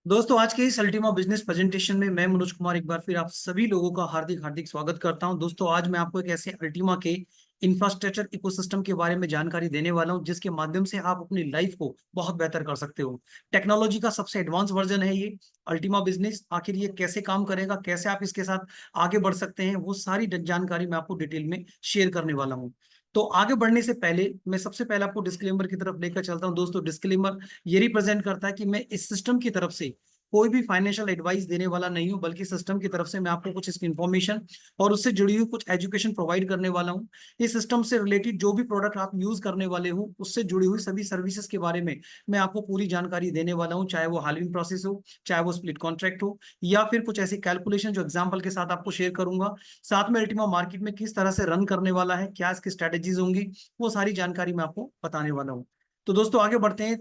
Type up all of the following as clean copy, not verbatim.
दोस्तों, आज के इस अल्टीमा बिजनेस प्रेजेंटेशन में मैं मनोज कुमार एक बार फिर आप सभी लोगों का हार्दिक हार्दिक स्वागत करता हूं। दोस्तों, आज मैं आपको एक ऐसे अल्टीमा के इंफ्रास्ट्रक्चर इकोसिस्टम के बारे में जानकारी देने वाला हूं जिसके माध्यम से आप अपनी लाइफ को बहुत बेहतर कर सकते हो। टेक्नोलॉजी का सबसे एडवांस वर्जन है ये अल्टीमा बिजनेस। आखिर ये कैसे काम करेगा, कैसे आप इसके साथ आगे बढ़ सकते हैं, वो सारी जानकारी मैं आपको डिटेल में शेयर करने वाला हूँ। तो आगे बढ़ने से पहले मैं सबसे पहले आपको डिस्क्लेमर की तरफ लेकर चलता हूं। दोस्तों, डिस्क्लेमर ये रिप्रेजेंट करता है कि मैं इस सिस्टम की तरफ से कोई भी फाइनेंशियल एडवाइस देने वाला नहीं हूं, बल्कि सिस्टम की तरफ से मैं आपको कुछ इसकी इन्फॉर्मेशन और उससे जुड़ी हुई कुछ एजुकेशन प्रोवाइड करने वाला हूं। इस सिस्टम से रिलेटेड जो भी प्रोडक्ट आप यूज करने वाले हो, उससे जुड़ी हुई सभी सर्विसेज के बारे में मैं आपको पूरी जानकारी देने वाला हूं, चाहे वो हालिंग प्रोसेस हो, चाहे वो स्प्लिट कॉन्ट्रैक्ट हो, या फिर कुछ ऐसी कैलकुलेशन जो एग्जाम्पल के साथ आपको शेयर करूंगा। साथ में अल्टीमा मार्केट में किस तरह से रन करने वाला है, क्या इसकी स्ट्रेटेजीज होंगी, वो सारी जानकारी मैं आपको बताने वाला हूँ। तो दोस्तों, आगे बढ़ते हैं।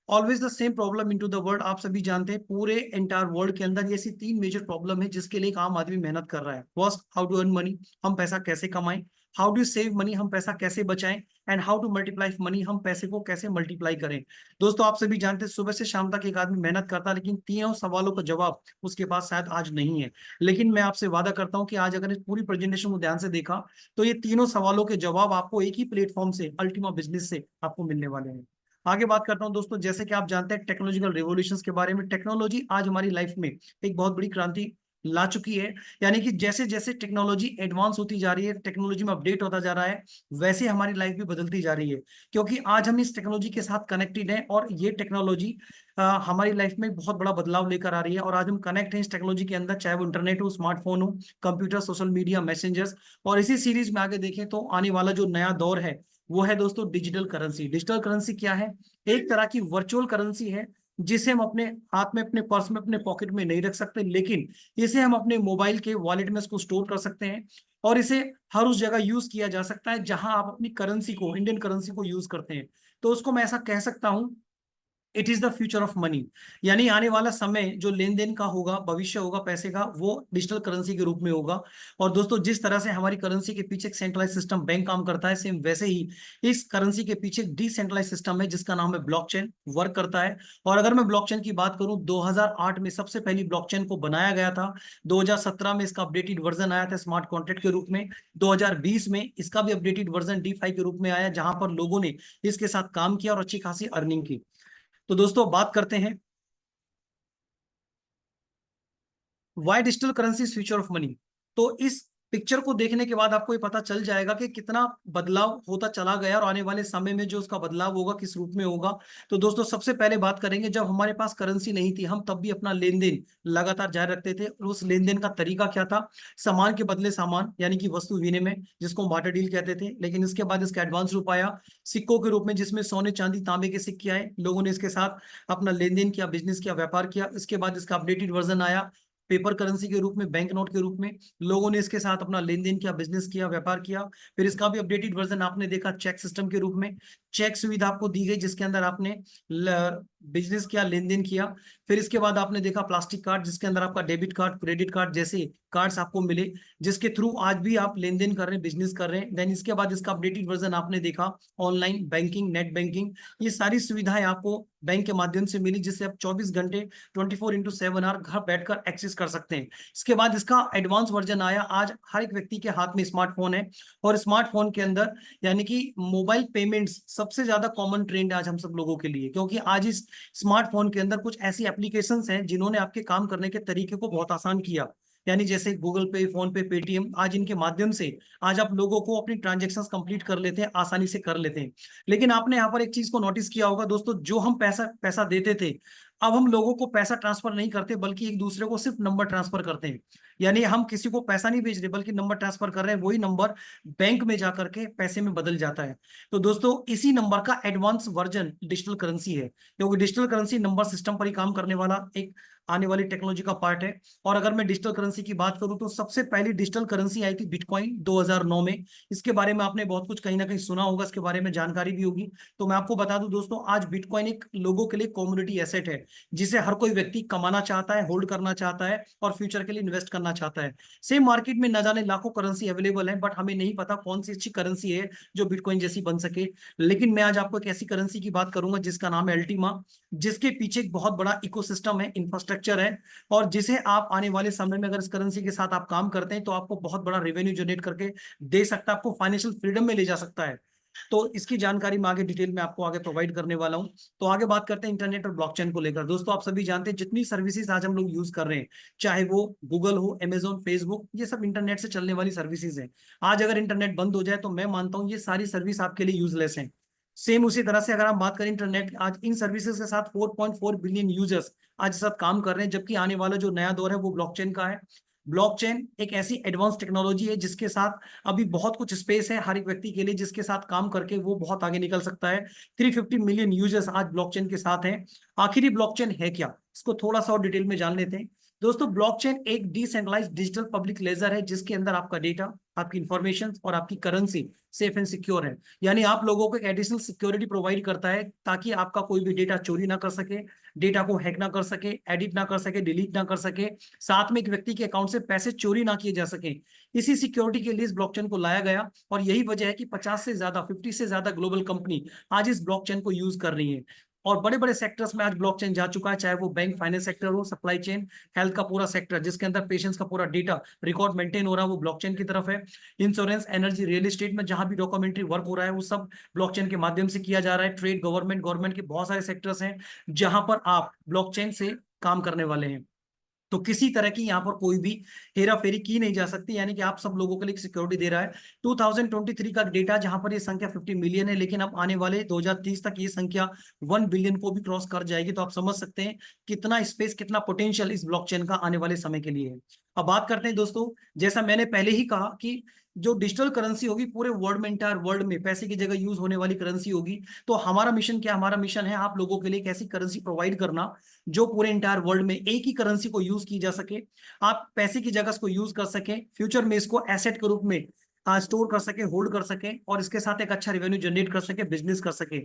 Always the same problem into the world, आप सभी जानते हैं पूरे एंटायर वर्ल्ड के अंदर ऐसी तीन मेजर प्रॉब्लम है जिसके लिए एक आम आदमी मेहनत कर रहा है। First, how to earn money, हम पैसा कैसे कमाएं। हाउ टू सेव मनी, हम पैसा कैसे बचाएं। And how to multiply money, हम पैसे को कैसे मल्टीप्लाई करें। दोस्तों, आप सभी जानते हैं सुबह से शाम तक एक आदमी मेहनत करता है, लेकिन तीनों सवालों का जवाब उसके पास शायद आज नहीं है। लेकिन मैं आपसे वादा करता हूं कि आज अगर इस पूरी प्रेजेंटेशन को ध्यान से देखा तो ये तीनों सवालों के जवाब आपको एक ही प्लेटफॉर्म से, अल्टीमा बिजनेस से, आपको मिलने वाले हैं। आगे बात करता हूं दोस्तों, जैसे कि आप जानते हैं टेक्नोलॉजिकल रिवॉल्यूशंस के बारे में। टेक्नोलॉजी आज हमारी लाइफ में एक बहुत बड़ी क्रांति ला चुकी है। यानी कि जैसे जैसे टेक्नोलॉजी एडवांस होती जा रही है, टेक्नोलॉजी में अपडेट होता जा रहा है, वैसे हमारी लाइफ भी बदलती जा रही है। क्योंकि आज हम इस टेक्नोलॉजी के साथ कनेक्टेड हैं और ये टेक्नोलॉजी हमारी लाइफ में बहुत बड़ा बदलाव लेकर आ रही है। और आज हम कनेक्ट हैं इस टेक्नोलॉजी के अंदर, चाहे वो इंटरनेट हो, स्मार्टफोन हो, कंप्यूटर, सोशल मीडिया, मैसेंजर्स। और इसी सीरीज में आगे देखें तो आने वाला जो नया दौर है वो है दोस्तों डिजिटल करेंसी। डिजिटल करेंसी क्या है? एक तरह की वर्चुअल करेंसी है जिसे हम अपने हाथ में, अपने पर्स में, अपने पॉकेट में नहीं रख सकते, लेकिन इसे हम अपने मोबाइल के वॉलेट में इसको स्टोर कर सकते हैं। और इसे हर उस जगह यूज किया जा सकता है जहां आप अपनी करेंसी को, इंडियन करेंसी को यूज करते हैं। तो उसको मैं ऐसा कह सकता हूं, it is the future of money. यानी आने वाला समय जो लेन देन का होगा, भविष्य होगा पैसे का, वो डिजिटल करेंसी के रूप में होगा। और दोस्तों, जिस तरह से हमारी करेंसी के पीछे एक सेंट्रलाइज सिस्टम बैंक काम करता है, सेम वैसे ही इस करेंसी के पीछे एक डिसेंट्रलाइज सिस्टम है जिसका नाम है ब्लॉकचेन, वर्क करता है। और अगर मैं ब्लॉकचेन की बात करूं, 2008 में सबसे पहली ब्लॉकचेन को बनाया गया था। 2017 में इसका अपडेटेड वर्जन आया था स्मार्ट कॉन्ट्रैक्ट के रूप में। 2020 में इसका भी अपडेटेड वर्जन D5 के रूप में आया, जहां पर लोगों ने इसके साथ काम किया और अच्छी खासी अर्निंग की। तो दोस्तों, बात करते हैं why digital currency future of money. तो इस पिक्चर को देखने के बाद आपको ये पता चल जाएगा कि कितना बदलाव होता चला गया और आने वाले समय में जो उसका बदलाव होगा किस रूप में होगा। तो दोस्तों, सबसे पहले बात करेंगे, जब हमारे पास करेंसी नहीं थी, हम तब भी अपना लेन देन लगातार जारी रखते थे। और उस लेन देन का तरीका क्या था? सामान के बदले सामान, यानी कि वस्तु विनिमय, जिसको बार्टर डील कहते थे। लेकिन इसके बाद इसका एडवांस रूप आया सिक्कों के रूप में, जिसमें सोने, चांदी, तांबे के सिक्के आए। लोगों ने इसके साथ अपना लेन देन किया, बिजनेस किया, व्यापार किया। इसके बाद इसका अपडेटेड वर्जन आया पेपर करेंसी के रूप में, बैंक नोट के रूप में। लोगों ने इसके साथ अपना लेन देन किया, बिजनेस किया, व्यापार किया। फिर इसका भी अपडेटेड वर्जन आपने देखा चेक सिस्टम के रूप में। चेक सुविधा आपको दी गई जिसके अंदर आपने बिजनेस किया, लेन देन किया। फिर इसके बाद आपने देखा प्लास्टिक कार्ड, जिसके अंदर आपका डेबिट कार्ड, क्रेडिट कार्ड जैसे कार्ड्स आपको मिले, जिसके थ्रू आज भी आप लेन देन कर रहे हैं, बिजनेस कर रहे हैं। देन इसके बाद इसका अपडेटेड वर्जन आपने देखा ऑनलाइन बैंकिंग, नेट बैंकिंग। ये सारी सुविधाएं आपको बैंक के माध्यम से मिली, जिससे आप 24 घंटे 24x7 आवर घर बैठकर एक्सेस कर सकते हैं। इसके बाद इसका एडवांस वर्जन आया। आज हर एक व्यक्ति के हाथ में स्मार्टफोन है, और स्मार्टफोन के अंदर यानी कि मोबाइल पेमेंट्स सबसे ज्यादा कॉमन ट्रेंड है आज हम सब लोगों के लिए। क्योंकि आज इस स्मार्टफोन के अंदर कुछ ऐसी एप्लीकेशंस हैं जिन्होंने आपके काम करने के तरीके को बहुत आसान किया। यानी जैसे गूगल पे, फोन पे, पेटीएम, आज इनके माध्यम से आज आप लोगों को अपनी ट्रांजेक्शन्स कंप्लीट कर लेते हैं, आसानी से कर लेते हैं। लेकिन आपने यहाँ पर एक चीज को नोटिस किया होगा दोस्तों, जो हम पैसा पैसा देते थे, अब हम लोगों को पैसा ट्रांसफर नहीं करते, बल्कि एक दूसरे को सिर्फ नंबर ट्रांसफर करते हैं। यानी हम किसी को पैसा नहीं भेज रहे, बल्कि नंबर ट्रांसफर कर रहे हैं। वही नंबर बैंक में जाकर के पैसे में बदल जाता है। तो दोस्तों, इसी नंबर का एडवांस वर्जन डिजिटल करेंसी है, क्योंकि डिजिटल करेंसी नंबर सिस्टम पर ही काम करने वाला एक आने वाली टेक्नोलॉजी का पार्ट है। और अगर मैं डिजिटल करेंसी की बात करूं तो सबसे पहली डिजिटल करेंसी आई थी बिटकॉइन 2009 में। इसके बारे में आपने बहुत कुछ कहीं ना कहीं सुना होगा, इसके बारे में जानकारी भी होगी। तो मैं आपको बता दूं दोस्तों, आज बिटकॉइन एक लोगों के लिए कम्युनिटी एसेट है, जिसे हर कोई व्यक्ति कमाना चाहता है, होल्ड करना चाहता है और फ्यूचर के लिए इन्वेस्ट करना करना चाहता है। सेम मार्केट में न जाने लाखों करेंसी अवेलेबल है, बट हमें नहीं पता कौन सी अच्छी करेंसी है जो बिटकॉइन जैसी बन सके। लेकिन मैं आज आपको एक ऐसी करेंसी की बात करूंगा जिसका नाम है अल्टीमा, जिसके पीछे एक बहुत बड़ा इकोसिस्टम है, इंफ्रास्ट्रक्चर है, और जिसे आप आने वाले समय में अगर इस करेंसी के साथ आप काम करते हैं तो आपको बहुत बड़ा रेवेन्यू जनरेट करके दे सकता है, आपको फाइनेंशियल फ्रीडम में ले जा सकता है। तो इसकी जानकारी मैं आगे डिटेल में आपको आगे प्रोवाइड करने वाला हूं। तो आगे बात करते हैं इंटरनेट और ब्लॉकचेन को लेकर। दोस्तों आप सभी जानते हैं जितनी सर्विसेज आज हम लोग यूज कर रहे हैं, चाहे वो गूगल हो, अमेजोन, फेसबुक, ये सब इंटरनेट से चलने वाली सर्विसेज हैं। आज अगर इंटरनेट बंद हो जाए तो मैं मानता हूं ये सारी सर्विस आपके लिए यूजलेस है। सेम उसी तरह से अगर हम बात करें इंटरनेट, आज इन सर्विसेज के साथ 4.4 बिलियन यूजर्स आज साथ काम कर रहे हैं, जबकि आने वाला जो नया दौर है वो ब्लॉकचेन का है। ब्लॉकचेन एक ऐसी एडवांस टेक्नोलॉजी है जिसके साथ अभी बहुत कुछ स्पेस है हर एक व्यक्ति के लिए, जिसके साथ काम करके वो बहुत आगे निकल सकता है। 350 मिलियन यूजर्स आज ब्लॉकचेन के साथ हैं। आखिर ब्लॉकचेन है क्या, इसको थोड़ा सा और डिटेल में जान लेते हैं। दोस्तों ब्लॉकचेन एक डिसेंट्रलाइज्ड डिजिटल पब्लिक लेजर है जिसके अंदर आपका डेटा, आपकी इंफॉर्मेशन और आपकी करेंसी सेफ एंड सिक्योर है। यानी आप लोगों को एक एडिशनल सिक्योरिटी प्रोवाइड करता है ताकि आपका कोई भी डेटा चोरी ना कर सके, डेटा को हैक ना कर सके, एडिट ना कर सके, डिलीट ना कर सके, साथ में एक व्यक्ति के अकाउंट से पैसे चोरी ना किए जा सके। इसी सिक्योरिटी के लिए इस ब्लॉकचेन को लाया गया, और यही वजह है कि 50 से ज्यादा ग्लोबल कंपनी आज इस ब्लॉकचेन को यूज कर रही है। और बड़े बड़े सेक्टर्स में आज ब्लॉकचेन जा चुका है, चाहे वो बैंक फाइनेंस सेक्टर हो, सप्लाई चेन, हेल्थ का पूरा सेक्टर जिसके अंदर पेशेंट्स का पूरा डेटा रिकॉर्ड मेंटेन हो रहा है वो ब्लॉकचेन की तरफ है। इंश्योरेंस, एनर्जी, रियल एस्टेट में जहां भी डॉक्यूमेंट्री वर्क हो रहा है वो सब ब्लॉकचेन के माध्यम से किया जा रहा है। ट्रेड, गवर्नमेंट के बहुत सारे सेक्टर्स हैं जहां पर आप ब्लॉकचेन से काम करने वाले हैं। तो किसी तरह की यहाँ पर कोई भी हेरा फेरी की नहीं जा सकती, यानी कि आप सब लोगों के लिए सिक्योरिटी दे रहा है। 2023 का डेटा जहां पर ये संख्या 50 मिलियन है, लेकिन अब आने वाले 2030 तक ये संख्या 1 बिलियन को भी क्रॉस कर जाएगी। तो आप समझ सकते हैं कितना स्पेस, कितना पोटेंशियल इस ब्लॉकचेन का आने वाले समय के लिए है। अब बात करते हैं दोस्तों, जैसा मैंने पहले ही कहा कि जो डिजिटल करेंसी होगी पूरे वर्ल्ड में, इंटायर वर्ल्ड में पैसे की जगह यूज होने वाली करेंसी होगी। तो हमारा मिशन क्या, हमारा मिशन है आप लोगों के लिए एक ऐसी करेंसी प्रोवाइड करना जो पूरे इंटायर वर्ल्ड में एक ही करेंसी को यूज की जा सके, आप पैसे की जगह इसको यूज कर सके, फ्यूचर में इसको एसेट के रूप में स्टोर कर सके, होल्ड कर सके, और इसके साथ एक अच्छा रेवेन्यू जनरेट कर सके, बिजनेस कर सके।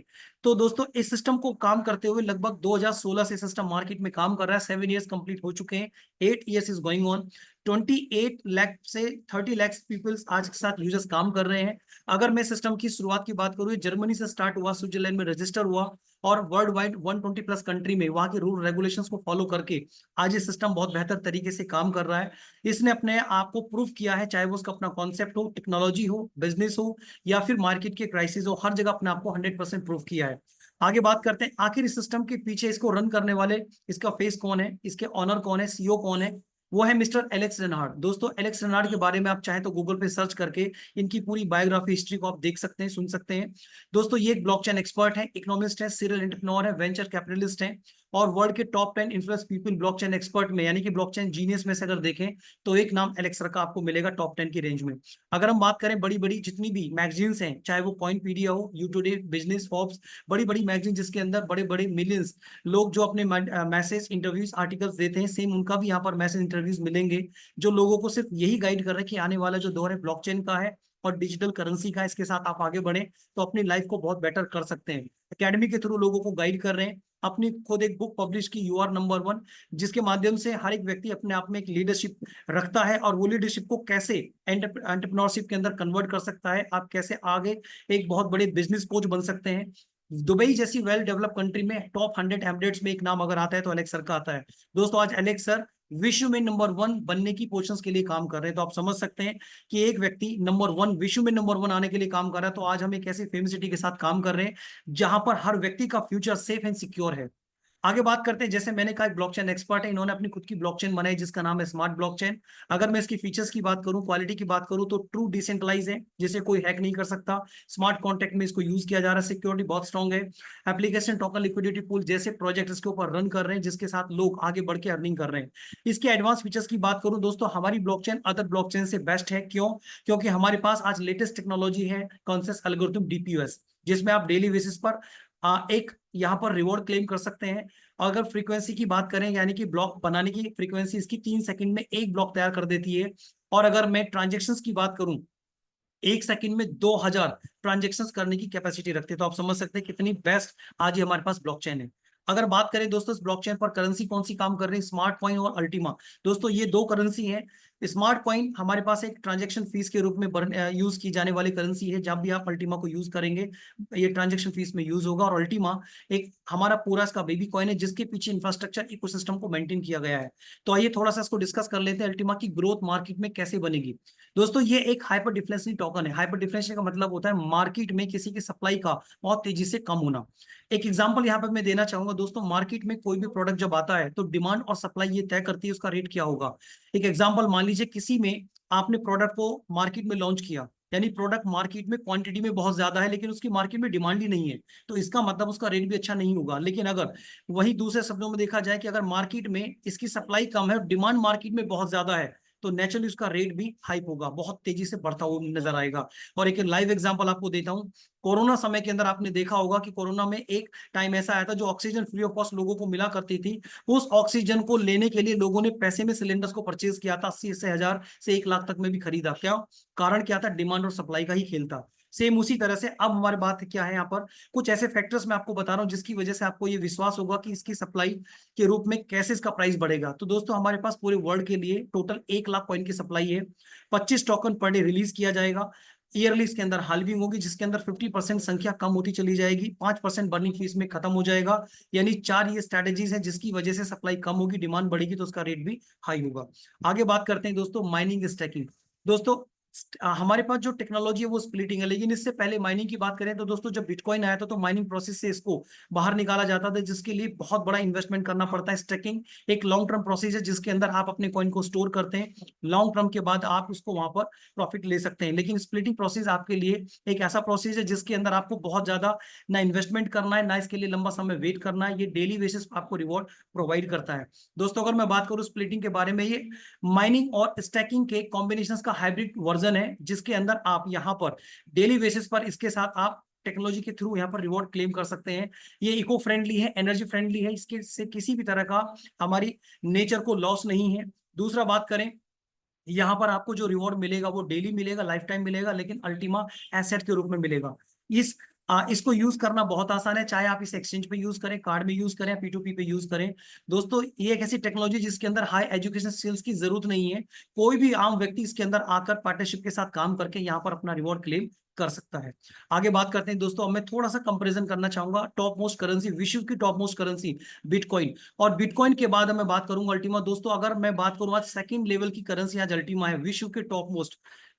तो दोस्तों इस सिस्टम को काम करते हुए लगभग 2016 से सिस्टम मार्केट में काम कर रहा है। 7 ईयर्स कंप्लीट हो चुके हैं, 8 years is going on. 28 lakh से 30 लाख पीपल्स आज के साथ यूजर्स काम कर रहे हैं। अगर मैं सिस्टम की शुरुआत की बात करूँ, जर्मनी से स्टार्ट हुआ, स्विट्जरलैंड में रजिस्टर हुआ, और वर्ल्ड वाइड 120 प्लस कंट्री में वहां के रूल रेगुलेशंस को फॉलो करके आज ये सिस्टम बहुत बेहतर तरीके से काम कर रहा है। इसने अपने आप को प्रूव किया है, चाहे वो उसका अपना कॉन्सेप्ट हो, टेक्नोलॉजी हो, बिजनेस हो, या फिर मार्केट के क्राइसिस हो, हर जगह अपने आप को 100% प्रूव किया है। आगे बात करते हैं आखिर इस सिस्टम के पीछे इसको रन करने वाले, इसका फेस कौन है, इसके ऑनर कौन है, सीईओ कौन है। वो है मिस्टर एलेक्स रेनार्ड। दोस्तों एलेक्स रेनार्ड के बारे में आप चाहें तो गूगल पे सर्च करके इनकी पूरी बायोग्राफी, हिस्ट्री को आप देख सकते हैं, सुन सकते हैं। दोस्तों ये एक ब्लॉकचेन एक्सपर्ट है, इकोनॉमिस्ट है, सीरियल एंटरप्रेन्योर है, वेंचर कैपिटलिस्ट है, और वर्ल्ड के top 10 influence people blockchain expert में, यानी कि ब्लॉकचेन जीनियस में से अगर देखें तो एक नाम एलेक्स का आपको मिलेगा टॉप 10 की रेंज में। अगर हम बात करें बड़ी बड़ी जितनी भी मैगजीन्स हैं, चाहे वो कॉइनपीडिया हो, यू टुडे, बिजनेस, फॉर्ब्स, बड़ी बड़ी मैगजीन जिसके अंदर बड़े बड़े मिलियंस लोग जो अपने मैसेज, इंटरव्यूज, आर्टिकल्स देते हैं, सेम उनका भी यहाँ पर मैसेज, इंटरव्यूज मिलेंगे जो लोगों को सिर्फ यही गाइड कर रहे हैं कि आने वाला जो दौर है ब्लॉकचेन का है और डिजिटल करेंसी का, इसके साथ आप आगे बढ़े तो अपनी लाइफ को बहुत बेटर कर सकते हैं। एकेडमी के थ्रू लोगों को गाइड कर रहे हैं। अपनी खुद एक बुक पब्लिश की, यू आर नंबर वन, जिसके माध्यम से हर एक व्यक्ति अपने आप में एक लीडरशिप रखता है, और वो लीडरशिप को कैसे एंटरप्रेन्योरशिप के अंदर कन्वर्ट कर सकता है, आप कैसे आगे एक बहुत बड़े बिजनेस कोच बन सकते हैं। दुबई जैसी वेल डेवलप कंट्री में टॉप 100 एमरेट्स में एक नाम अगर आता है तो एलेक्स सर का आता है। दोस्तों आज एलेक्स सर विश्व में नंबर 1 बनने की पोजीशंस के लिए काम कर रहे हैं। तो आप समझ सकते हैं कि एक व्यक्ति नंबर 1, विश्व में नंबर 1 आने के लिए काम कर रहा है। तो आज हम एक ऐसी फेमस सिटी के साथ काम कर रहे हैं जहां पर हर व्यक्ति का फ्यूचर सेफ एंड सिक्योर है। आगे बात करते हैं, जैसे मैंने कहा एक ब्लॉकचेन एक्सपर्ट है, इन्होंने अपनी खुद की ब्लॉकचेन बनाई जिसका नाम है स्मार्ट ब्लॉकचेन। अगर मैं इसकी फीचर्स की बात करूं, क्वालिटी की बात करूं, तो ट्रू डिसेंट्रलाइज है, जिसे कोई हैक नहीं कर सकता। स्मार्ट कॉन्ट्रैक्ट में इसको यूज किया जा रहा है, सिक्योरिटी बहुत स्ट्रॉन्ग है। एप्लीकेशन, टोकन, लिक्विडिटी पूल जैसे प्रोजेक्ट इसके ऊपर रन कर रहे हैं, जिसके साथ लोग आगे बढ़ के अर्निंग कर रहे हैं। इसके एडवांस फीचर्स की बात करूं दोस्तों, हमारी ब्लॉकचेन अदर ब्लॉकचेन से बेस्ट है। क्यों? क्योंकि हमारे पास आज लेटेस्ट टेक्नोलॉजी है, कॉन्सेंसस एल्गोरिथम, डीपीओएस, जिसमें आप डेली बेसिस पर एक यहाँ पर रिवॉर्ड क्लेम कर सकते हैं। अगर फ्रीक्वेंसी की बात करें, यानी कि ब्लॉक बनाने की फ्रीक्वेंसी इसकी 3 सेकंड में एक ब्लॉक तैयार कर देती है। और अगर मैं ट्रांजेक्शन्स की बात करूं, 1 सेकंड में 2000 ट्रांजेक्शन्स करने की कैपेसिटी रखते हैं। तो आप समझ सकते हैं कितनी बेस्ट आज ये हमारे पास ब्लॉकचेन है। अगर बात करें दोस्तों इस ब्लॉकचेन पर करेंसी कौन सी काम कर रही है, स्मार्ट कॉइन और अल्टीमा। दोस्तों ये दो करेंसी हैं स्मार्ट कॉइन हमारे पास एक ट्रांजैक्शन फीस के रूप में यूज की जाने वाली करेंसी है। जब भी आप अल्टीमा को यूज करेंगे ये ट्रांजैक्शन फीस में यूज होगा। और अल्टीमा एक हमारा पूरा इसका बेबी कॉइन है जिसके पीछे इंफ्रास्ट्रक्चर इकोसिस्टम को मेंटेन किया गया है। तो आइए थोड़ा सा इसको डिस्कस कर लेते हैं, अल्टीमा की ग्रोथ मार्केट में कैसे बनेगी। दोस्तों ये एक हाइपर डिफ्लेशनरी टोकन है। हाइपर डिफ्लेशनरी का मतलब होता है मार्केट में किसी की सप्लाई का बहुत तेजी से कम होना। एक एग्जांपल यहाँ पर मैं देना चाहूंगा दोस्तों, मार्केट में कोई भी प्रोडक्ट जब आता है तो डिमांड और सप्लाई ये तय करती है उसका रेट क्या होगा। एक एग्जांपल मान लीजिए, किसी में आपने प्रोडक्ट को मार्केट में लॉन्च किया, यानी प्रोडक्ट मार्केट में क्वांटिटी में बहुत ज्यादा है लेकिन उसकी मार्केट में डिमांड ही नहीं है, तो इसका मतलब उसका रेट भी अच्छा नहीं होगा। लेकिन अगर वही दूसरे शब्दों में देखा जाए कि अगर मार्केट में इसकी सप्लाई कम है और डिमांड मार्केट में बहुत ज्यादा है, तो नेचुरली उसका रेट भी हाइप होगा, बहुत तेजी से बढ़ता हुआ नजर आएगा। और एक लाइव एग्जांपल आपको देता हूं। कोरोना समय के अंदर आपने देखा होगा कि कोरोना में एक टाइम ऐसा आया था जो ऑक्सीजन फ्री ऑफ कॉस्ट लोगों को मिला करती थी। उस ऑक्सीजन को लेने के लिए लोगों ने पैसे में सिलेंडर्स को परचेज किया था, 80 से 1000 से 1 लाख तक में भी खरीदा। क्या कारण क्या था? डिमांड और सप्लाई का ही खेल था। सेम उसी तरह से अब हमारी बात क्या है, यहाँ पर कुछ ऐसे फैक्टर्स मैं आपको बता रहा हूँ जिसकी वजह से आपको ये विश्वास होगा कि इसकी सप्लाई के रूप में कैसे इसका प्राइस बढ़ेगा। तो दोस्तों हमारे पास पूरे वर्ल्ड के लिए टोटल 1 लाख कॉइन की सप्लाई है। 25 टोकन पर डे रिलीज किया जाएगा। ईयरली इसके अंदर हाल्विंग होगी जिसके अंदर 50% संख्या कम होती चली जाएगी, 5% बर्निंग फीस में खत्म हो जाएगा। यानी 4 ये स्ट्रेटेजीज हैं जिसकी वजह से सप्लाई कम होगी, डिमांड बढ़ेगी तो उसका रेट भी हाई होगा। आगे बात करते हैं दोस्तों माइनिंग स्टैकिंग। दोस्तों हमारे पास जो टेक्नोलॉजी है वो स्प्लिटिंग है, लेकिन इससे पहले माइनिंग की बात करें तो दोस्तों जब बिटकॉइन आया था तो माइनिंग प्रोसेस से इसको बाहर निकाला जाता था, जिसके लिए बहुत बड़ा इन्वेस्टमेंट करना पड़ता है। स्टैकिंग एक लॉन्ग टर्म प्रोसेस है जिसके अंदर आप अपने कॉइन को स्टोर करते हैं, लॉन्ग टर्म के बाद आप उसको वहां पर प्रॉफिट ले सकते हैं। लेकिन स्प्लिटिंग प्रोसेस आपके लिए एक ऐसा प्रोसेस है जिसके अंदर आपको बहुत ज्यादा ना इन्वेस्टमेंट करना है, ना इसके लिए लंबा समय वेट करना है। ये डेली बेसिस पर आपको रिवॉर्ड प्रोवाइड करता है। दोस्तों अगर मैं बात करूं स्प्लिटिंग के बारे में, ये माइनिंग और स्टैकिंग के कॉम्बिनेशन का हाइब्रिड वर्जन है जिसके अंदर आप यहाँ पर डेली बेसिस पर इसके साथ आप टेक्नोलॉजी के थ्रू यहाँ पर रिवॉर्ड क्लेम कर सकते हैं। ये इको फ्रेंडली है, एनर्जी फ्रेंडली है, इसके से किसी भी तरह का हमारी नेचर को लॉस नहीं है। दूसरा बात करें, यहाँ पर आपको जो रिवॉर्ड मिलेगा वो डेली मिलेगा, लाइफ टाइम मिलेगा, लेकिन अल्टीमा एसेट के रूप में मिलेगा। इस इसको यूज करना बहुत आसान है, चाहे आप इस एक्सचेंज पे यूज करें, कार्ड में यूज करें, P2P पे यूज करें। दोस्तों ये एक ऐसी टेक्नोलॉजी जिसके अंदर हाई एजुकेशन स्किल्स की जरूरत नहीं है। कोई भी आम व्यक्ति इसके अंदर आकर पार्टनरशिप के साथ काम करके यहाँ पर अपना रिवॉर्ड क्लेम कर सकता है। आगे बात करते हैं दोस्तों, अब मैं थोड़ा सा कंपैरिजन करना चाहूंगा टॉप मोस्ट करेंसी, विश्व की टॉप मोस्ट करेंसी बिटकॉइन और बिटकॉइन के बाद मैं बात करूंगा अल्टीमा। दोस्तों अगर मैं बात करूं आज सेकंड लेवल की करेंसी आज अल्टीमा है, विश्व के टॉप मोस्ट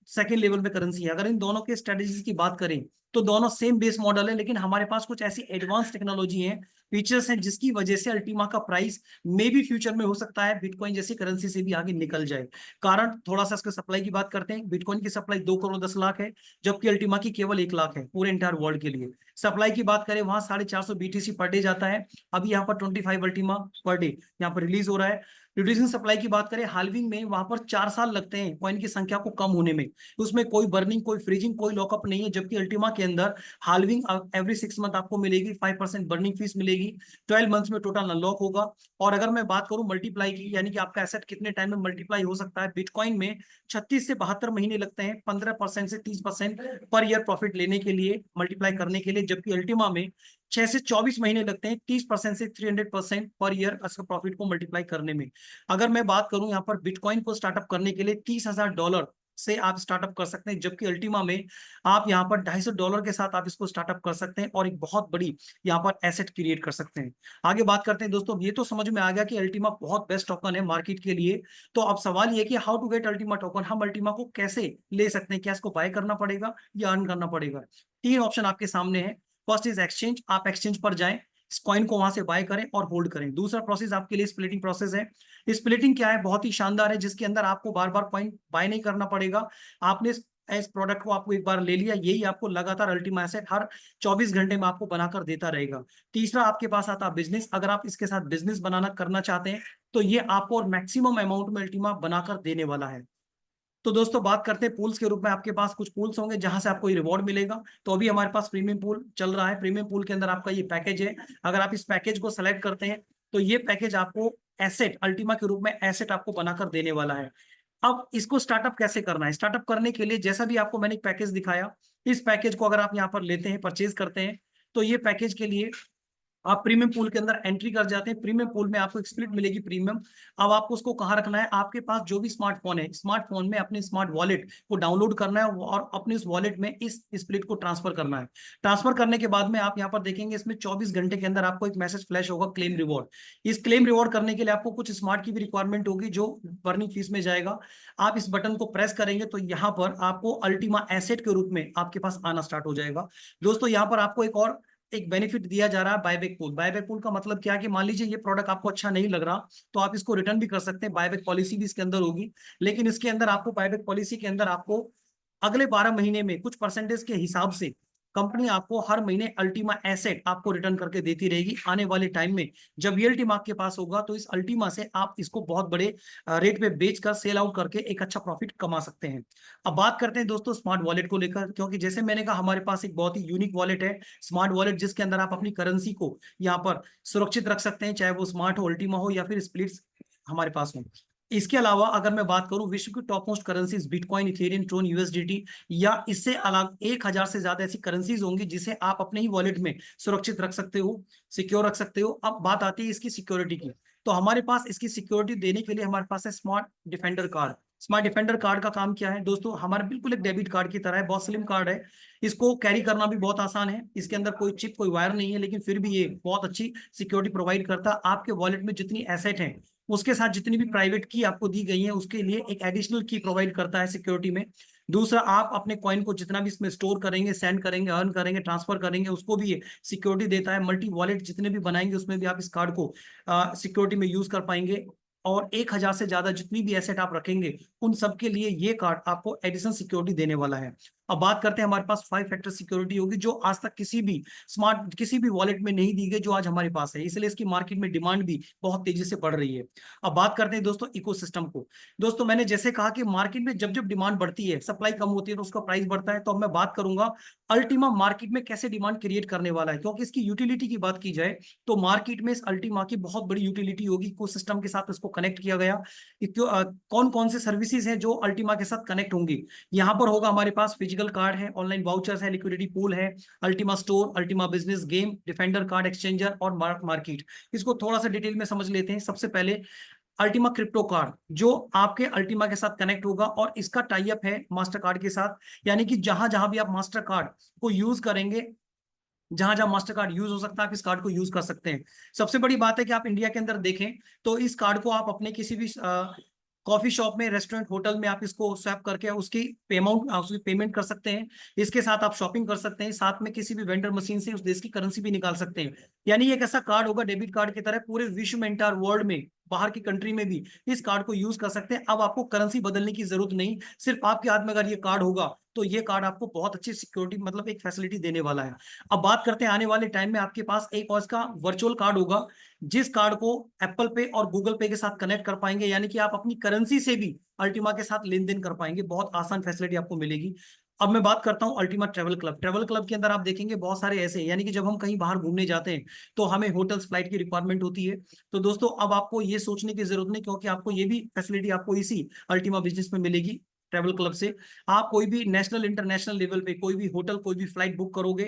सेकंड लेवल पे करेंसी है। अगर इन दोनों के स्ट्रेटेजीज की बात करें तो दोनों सेम बेस मॉडल है, लेकिन हमारे पास कुछ ऐसी एडवांस टेक्नोलॉजी है, फीचर्स हैं जिसकी वजह से अल्टीमा का प्राइस मे भी फ्यूचर में हो सकता है बिटकॉइन जैसी करेंसी से भी आगे निकल जाए। कारण थोड़ा सा इसके सप्लाई की बात करते हैं। बिटकॉइन की सप्लाई 2 करोड़ 10 लाख है, जबकि अल्टीमा की केवल 1 लाख है पूरे इंटायर वर्ल्ड के लिए। सप्लाई की बात करें वहां 450 BTC पर डे जाता है, अभी यहाँ पर 25 अल्टीमा पर डे यहाँ पर रिलीज हो रहा है। रिड्यूसिंग सप्लाई की बात करें हाल्विंग में, वहां पर 4 साल लगते हैं कॉइन की संख्या को कम होने में। उसमें कोई बर्निंग, कोई फ्रीजिंग, कोई लॉकअप नहीं है, जबकि अल्टीमा के अंदर हाल्विंग एवरी 6 मंथ आपको मिलेगी, 5% बर्निंग फीस मिलेगी, 12 मंथ्स में टोटल अनलॉक होगा। और अगर मैं बात करूं मल्टीप्लाई की, यानी कि आपका एसेट कितने टाइम में मल्टीप्लाई हो सकता है, बिटकॉइन में 36 से 72 महीने लगते हैं 15% से 30% पर ईयर प्रॉफिट लेने के लिए, मल्टीप्लाई करने के लिए, जबकि अल्टीमा में 6 से 24 महीने लगते हैं 30% से 300% पर ईयर प्रॉफिट को मल्टीप्लाई करने में। अगर मैं बात करूं यहाँ पर बिटकॉइन को स्टार्टअप करने के लिए $30,000 से आप स्टार्टअप कर सकते हैं, जबकि अल्टीमा में आप यहाँ पर $250 के साथ आप इसको स्टार्टअप कर सकते हैं और एक बहुत बड़ी यहाँ पर एसेट क्रिएट कर सकते हैं। आगे बात करते हैं दोस्तों, ये तो समझ में आ गया कि अल्टीमा बहुत बेस्ट टोकन है मार्केट के लिए। तो अब सवाल ये कि how to get Ultima token, हम अल्टीमा को कैसे ले सकते हैं, क्या इसको बाय करना पड़ेगा या अर्न करना पड़ेगा। 3 ऑप्शन आपके सामने है। फर्स्ट इज एक्सचेंज, आप एक्सचेंज पर जाएं, इस कॉइन को वहां से बाय करें और होल्ड करें। दूसरा प्रोसेस आपके लिए स्प्लिटिंग प्रोसेस है। स्प्लिटिंग क्या है? बहुत ही शानदार है, जिसके अंदर आपको बार बार कॉइन बाय नहीं करना पड़ेगा। आपने इस प्रोडक्ट को आपको एक बार ले लिया, यही आपको लगातार अल्टीमा एसेट हर 24 घंटे में आपको बनाकर देता रहेगा। तीसरा आपके पास आता है बिजनेस, अगर आप इसके साथ बिजनेस बनाना करना चाहते हैं तो ये आपको और मैक्सिमम अमाउंट में अल्टीमा बनाकर देने वाला है। तो दोस्तों बात करते हैं पूल्स के रूप में, आपके पास कुछ पूल्स होंगे जहां से आपको ये रिवॉर्ड मिलेगा। तो अभी हमारे पास प्रीमियम पूल चल रहा है। प्रीमियम पूल के अंदर आपका ये पैकेज है। अगर आप इस पैकेज को सेलेक्ट करते हैं तो ये पैकेज आपको एसेट अल्टीमा के रूप में एसेट आपको बनाकर देने वाला है। अब इसको स्टार्टअप कैसे करना है? स्टार्टअप करने के लिए जैसा भी आपको मैंने एक पैकेज दिखाया, इस पैकेज को अगर आप यहाँ पर लेते हैं, परचेज करते हैं, तो ये पैकेज के लिए आप प्रीमियम पूल के अंदर एंट्री कर जाते हैं। प्रीमियम पूल में आपको एक स्प्लिट मिलेगी प्रीमियम। अब आपको उसको कहाँ रखना है, आपके पास जो भी स्मार्टफोन है, स्मार्टफोन में अपने स्मार्ट वॉलेट को डाउनलोड करना है और अपने उस वॉलेट में इस स्प्लिट को ट्रांसफर करना है। ट्रांसफर करने के बाद में आप यहाँ पर देखेंगे इसमें 24 घंटे के अंदर आपको एक मैसेज फ्लैश होगा, क्लेम रिवॉर्ड। इस क्लेम रिवॉर्ड करने के लिए आपको कुछ स्मार्ट की भी रिक्वायरमेंट होगी जो बर्निंग फीस में जाएगा। आप इस बटन को प्रेस करेंगे तो यहाँ पर आपको अल्टीमा एसेट के रूप में आपके पास आना स्टार्ट हो जाएगा। दोस्तों यहाँ पर आपको एक बेनिफिट दिया जा रहा है, बायबैक पूल। बायबैक पूल का मतलब क्या है कि मान लीजिए ये प्रोडक्ट आपको अच्छा नहीं लग रहा तो आप इसको रिटर्न भी कर सकते हैं, बायबैक पॉलिसी भी इसके अंदर होगी। लेकिन इसके अंदर आपको बायबैक पॉलिसी के अंदर आपको अगले 12 महीने में कुछ परसेंटेज के हिसाब से कंपनी आपको हर महीने अल्टीमा एसेट आपको रिटर्न करके देती रहेगी। आने वाले टाइम में जब ये अल्टीमा आपके पास होगा तो इस अल्टीमा से आप इसको बहुत बड़े रेट पे बेचकर सेल आउट करके एक अच्छा प्रॉफिट कमा सकते हैं। अब बात करते हैं दोस्तों स्मार्ट वॉलेट को लेकर, क्योंकि जैसे मैंने कहा हमारे पास एक बहुत ही यूनिक वॉलेट है, स्मार्ट वॉलेट, जिसके अंदर आप अपनी करेंसी को यहाँ पर सुरक्षित रख सकते हैं, चाहे वो स्मार्ट हो, अल्टीमा हो या फिर स्प्लिट्स हमारे पास हो। इसके अलावा अगर मैं बात करूं विश्व की top most currencies bitcoin, ethereum, Tron, USDT या इससे अलग 1000 से ज्यादा ऐसी करेंसीज होंगी जिसे आप अपने ही वॉलेट में सुरक्षित रख सकते हो, सिक्योर रख सकते हो। अब बात आती है इसकी सिक्योरिटी की, तो हमारे पास इसकी सिक्योरिटी देने के लिए हमारे पास है smart defender card. Smart defender card का काम क्या है दोस्तों, हमारा बिल्कुल एक डेबिट कार्ड की तरह है, बहुत स्लिम कार्ड है। इसको कैरी करना भी बहुत आसान है, इसके अंदर कोई चिप कोई वायर नहीं है, लेकिन फिर भी ये बहुत अच्छी सिक्योरिटी प्रोवाइड करता है। आपके वॉलेट में जितनी एसेट है उसके साथ जितनी भी प्राइवेट की आपको दी गई है उसके लिए एक एडिशनल की प्रोवाइड करता है सिक्योरिटी में। दूसरा, आप अपने कॉइन को जितना भी इसमें स्टोर करेंगे, सेंड करेंगे, अर्न करेंगे, ट्रांसफर करेंगे, उसको भी ये सिक्योरिटी देता है। मल्टी वॉलेट जितने भी बनाएंगे उसमें भी आप इस कार्ड को सिक्योरिटी में यूज कर पाएंगे। और 1000 से ज्यादा जितनी भी एसेट आप रखेंगे उन सबके लिए ये कार्ड आपको एडिशनल सिक्योरिटी देने वाला है। अब बात करते हैं, हमारे पास 5 फैक्टर सिक्योरिटी होगी जो आज तक किसी भी वॉलेट में नहीं दी गई, जो आज हमारे पास है, इसलिए इसकी मार्केट में डिमांड भी बहुत तेजी से बढ़ रही है। अब बात करते हैं दोस्तों इकोसिस्टम को। दोस्तों मैंने जैसे कहा कि मार्केट में जब जब डिमांड बढ़ती है, सप्लाई कम होती है तो उसका प्राइस बढ़ता है, तो अब मैं बात करूंगा अल्टीमा मार्केट में कैसे डिमांड क्रिएट करने वाला है। क्योंकि इसकी यूटिलिटी की बात की जाए तो मार्केट में इस अल्टीमा की बहुत बड़ी यूटिलिटी होगी, इकोसिस्टम के साथ इसको कनेक्ट किया गया। कौन कौन से सर्विसेज हैं जो अल्टीमा के साथ कनेक्ट होंगी, यहाँ पर होगा हमारे पास फिजिकल कार्ड है, ऑनलाइन वाउचर्स है, लिक्विडिटी पूल है, Ultima store, Ultima business, game, defender card exchanger और मार्केट। इसको थोड़ा सा डिटेल में समझ लेते हैं। सबसे पहले अल्टीमा क्रिप्टो कार्ड जो आपके अल्टीमा के साथ कनेक्ट होगा और इसका टाई अप है मास्टर कार्ड के साथ, यानी कि जहां जहां भी आप मास्टर कार्ड को यूज करेंगे, जहां जहां मास्टर कार्ड यूज हो सकता है आप इस कार्ड को यूज कर सकते हैं। सबसे बड़ी बात है कि आप इंडिया के अंदर देखें तो इस कार्ड को आप अपने किसी भी कॉफी शॉप में, रेस्टोरेंट, होटल में आप इसको स्वैप करके उसकी पेमेंट कर सकते हैं। इसके साथ आप शॉपिंग कर सकते हैं, साथ में किसी भी वेंडर मशीन से उस देश की करेंसी भी निकाल सकते हैं। यानी एक ऐसा कार्ड होगा डेबिट कार्ड की तरह, पूरे विश्व में, इंटायर वर्ल्ड में, बाहर की कंट्री में भी इस कार्ड को यूज कर सकते हैं। अब आपको करेंसी बदलने की जरूरत नहीं, सिर्फ आपके हाथ में अगर ये कार्ड होगा तो ये कार्ड आपको बहुत अच्छी सिक्योरिटी, मतलब एक फैसिलिटी देने वाला है। अब बात करते हैं आने वाले टाइम में आपके पास एक और इसका वर्चुअल कार्ड होगा, जिस कार्ड को एप्पल पे और गूगल पे के साथ कनेक्ट कर पाएंगे, यानी कि आप अपनी करेंसी से भी अल्टीमा के साथ लेन देन कर पाएंगे, बहुत आसान फैसिलिटी आपको मिलेगी। अब मैं बात करता हूं Ultima travel club. Travel club के अंदर आप देखेंगे बहुत सारे ऐसे, यानी कि जब हम कहीं बाहर घूमने जाते हैं तो हमें होटल्स, फ्लाइट की रिक्वायरमेंट होती है। तो दोस्तों अब आपको ये सोचने की जरूरत नहीं, क्योंकि आपको ये भी फैसिलिटी आपको इसी अल्टीमा बिजनेस में मिलेगी। ट्रैवल क्लब से आप कोई भी नेशनल, इंटरनेशनल लेवल पे कोई भी होटल, कोई भी फ्लाइट बुक करोगे,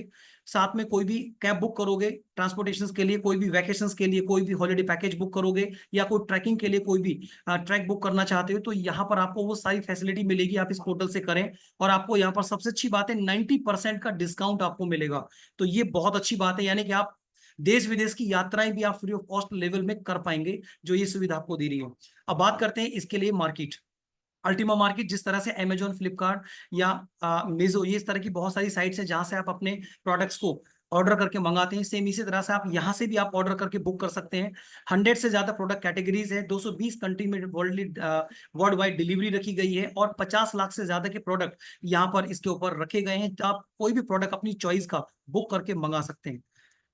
साथ में कोई भी कैब बुक करोगे ट्रांसपोर्टेशन के लिए, कोई भी वैकेशन के लिए, कोई भी हॉलिडे पैकेज बुक करोगे, या कोई ट्रैकिंग के लिए कोई भी ट्रैक बुक करना चाहते हो, तो यहाँ पर आपको वो सारी फैसिलिटी मिलेगी, आप इस पोर्टल से करें। और आपको यहाँ पर सबसे अच्छी बात है 90% का डिस्काउंट आपको मिलेगा। तो ये बहुत अच्छी बात है, यानी कि आप देश विदेश की यात्राएं भी आप फ्री ऑफ कॉस्ट लेवल में कर पाएंगे, जो ये सुविधा आपको दे रही है। अब बात करते हैं इसके लिए मार्केट। अल्टीमा मार्केट जिस तरह से अमेजोन, फ्लिपकार्ट या मीजो, ये इस तरह की बहुत सारी साइट्स हैं जहां से आप अपने प्रोडक्ट्स को ऑर्डर करके मंगाते हैं, सेम इसी तरह से आप यहाँ से भी आप ऑर्डर करके बुक कर सकते हैं। 100 से ज्यादा प्रोडक्ट कैटेगरीज है, 220 कंट्री में वर्ल्ड वाइड डिलीवरी रखी गई है, और 50 लाख से ज्यादा के प्रोडक्ट यहाँ पर इसके ऊपर रखे गए हैं। तो आप कोई भी प्रोडक्ट अपनी चॉइस का बुक करके मंगा सकते हैं,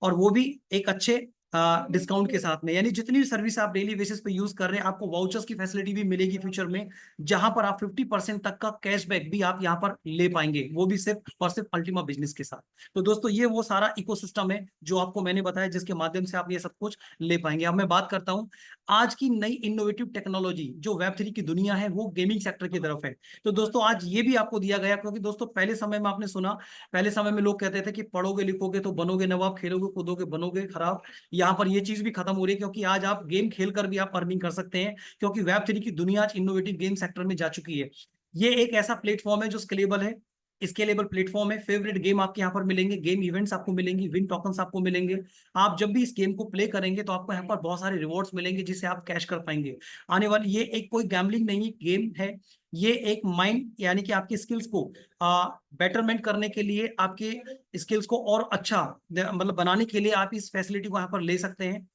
और वो भी एक अच्छे डिस्काउंट के साथ में, यानी जितनी भी सर्विस आप डेली बेसिस पे यूज कर रहे हैं आपको वाउचर्स की फैसिलिटी भी मिलेगी फ्यूचर में, जहां पर आप 50% तक का कैशबैक भी आप यहां पर ले पाएंगे, वो भी सिर्फ और सिर्फ अल्टीमा बिजनेस के साथ। तो दोस्तों ये वो सारा इकोसिस्टम है जो आपको मैंने बताया, जिसके माध्यम से आप ये सब कुछ ले पाएंगे। अब मैं बात करता हूं आज की नई इनोवेटिव टेक्नोलॉजी जो वेब 3 की दुनिया है, वो गेमिंग सेक्टर की तरफ है। तो दोस्तों आज ये भी आपको दिया गया, क्योंकि दोस्तों पहले समय में आपने सुना, पहले समय में लोग कहते थे कि पढ़ोगे लिखोगे तो बनोगे नवाब, खेलोगे कूदोगे बनोगे खराब। यहाँ पर ये चीज भी खत्म हो रही है, क्योंकि आज आप गेम खेलकर भी आप अर्निंग कर सकते हैं, क्योंकि वेब 3 की दुनिया आज इनोवेटिव गेम सेक्टर में जा चुकी है। ये एक ऐसा प्लेटफॉर्म है जो स्केलेबल है, स्केलेबल प्लेटफॉर्म है। फेवरेट गेम आपके यहाँ पर मिलेंगे, गेम इवेंट्स आपको मिलेंगे, विन टोकन्स आपको मिलेंगे। आप जब भी इस गेम को प्ले करेंगे तो आपको यहाँ पर बहुत सारे रिवॉर्ड्स मिलेंगे जिसे आप कैश कर पाएंगे। आने वाली ये एक कोई गैम्बलिंग नहीं गेम है, ये एक माइंड यानी कि आपकी स्किल्स को बेटरमेंट करने के लिए, आपके स्किल्स को और अच्छा मतलब बनाने के लिए आप इस फैसिलिटी को यहाँ पर ले सकते हैं।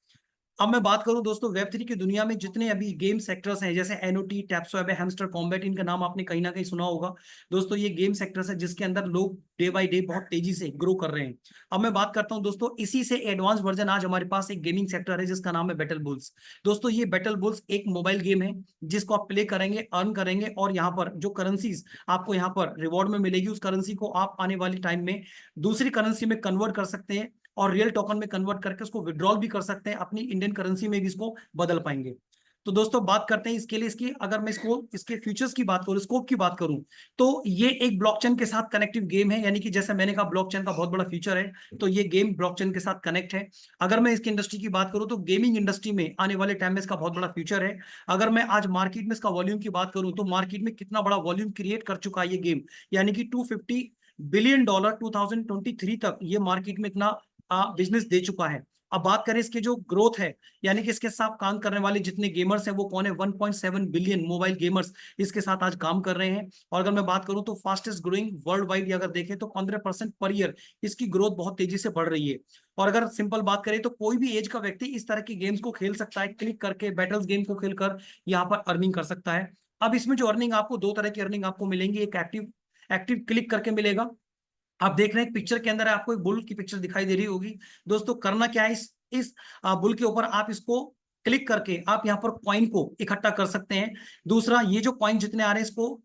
अब मैं बात करूं दोस्तों वेब 3 की दुनिया में जितने अभी गेम सेक्टर्स हैं, जैसे एनओटी, टैप्सवेब, हैमस्टर कॉम्बैट, इनका नाम आपने कहीं ना कहीं सुना होगा। दोस्तों ये गेम सेक्टर्स है जिसके अंदर लोग डे बाय डे बहुत तेजी से ग्रो कर रहे हैं। अब मैं बात करता हूं दोस्तों इसी से एडवांस वर्जन, आज हमारे पास एक गेमिंग सेक्टर है जिसका नाम है बैटल बुल्स। दोस्तों ये बैटल बुल्स एक मोबाइल गेम है जिसको आप प्ले करेंगे, अर्न करेंगे, और यहाँ पर जो करेंसीज आपको यहाँ पर रिवॉर्ड में मिलेगी, उस करेंसी को आप आने वाले टाइम में दूसरी करेंसी में कन्वर्ट कर सकते हैं, और रियल टोकन में कन्वर्ट करके उसको विड्रॉल भी कर सकते हैं, अपनी इंडियन करेंसी में भी इसको बदल पाएंगे। तो दोस्तों बात करते हैं इसके लिए, इसकी अगर मैं इसको इसके फीचर्स की बात करूं, स्कोप की बात करूं, तो ये एक ब्लॉकचेन के साथ कनेक्टिव गेम है, यानी कि जैसे मैंने कहा ब्लॉकचेन का बहुत बड़ा फीचर है, तो ये गेम ब्लॉकचेन के साथ कनेक्ट है। अगर मैं इसकी इंडस्ट्री की बात करूं तो गेमिंग इंडस्ट्री में आने वाले टाइम में इसका बहुत बड़ा फ्यूचर है। अगर मैं आज मार्केट में इसका वॉल्यूम की बात करूं तो मार्केट में कितना बड़ा वॉल्यूम क्रिएट कर चुका है ये गेम, यानी कि $250 बिलियन 2023 तक ये मार्केट में इतना बिजनेस दे चुका है। अब बात करें इसके जो ग्रोथ है, यानी कि इसके साथ काम करने वाले जितने गेमर्स हैं वो कौन है, 1.7 बिलियन मोबाइल गेमर्स इसके साथ आज काम कर रहे हैं। और अगर मैं बात करूं तो फास्टेस्ट ग्रोइंग वर्ल्ड वाइड अगर देखें तो 15% पर ईयर इसकी ग्रोथ बहुत तेजी से बढ़ रही है। और अगर सिंपल बात करें तो कोई भी एज का व्यक्ति इस तरह की गेम्स को खेल सकता है, क्लिक करके बैटल्स गेम को खेलकर यहाँ पर अर्निंग कर सकता है। अब इसमें जो अर्निंग आपको, दो तरह की अर्निंग आपको मिलेंगी, एक एक्टिव एक्टिव क्लिक करके मिलेगा। आप देख रहे हैं पिक्चर के अंदर आपको एक बुल की पिक्चर दिखाई दे रही होगी। दोस्तों करना क्या है, इस बुल के ऊपर आप इसको क्लिक करके आप यहाँ पर कॉइन को इकट्ठा कर सकते हैं। दूसरा, ये जो कॉइन जितने आ रहे हैं इसको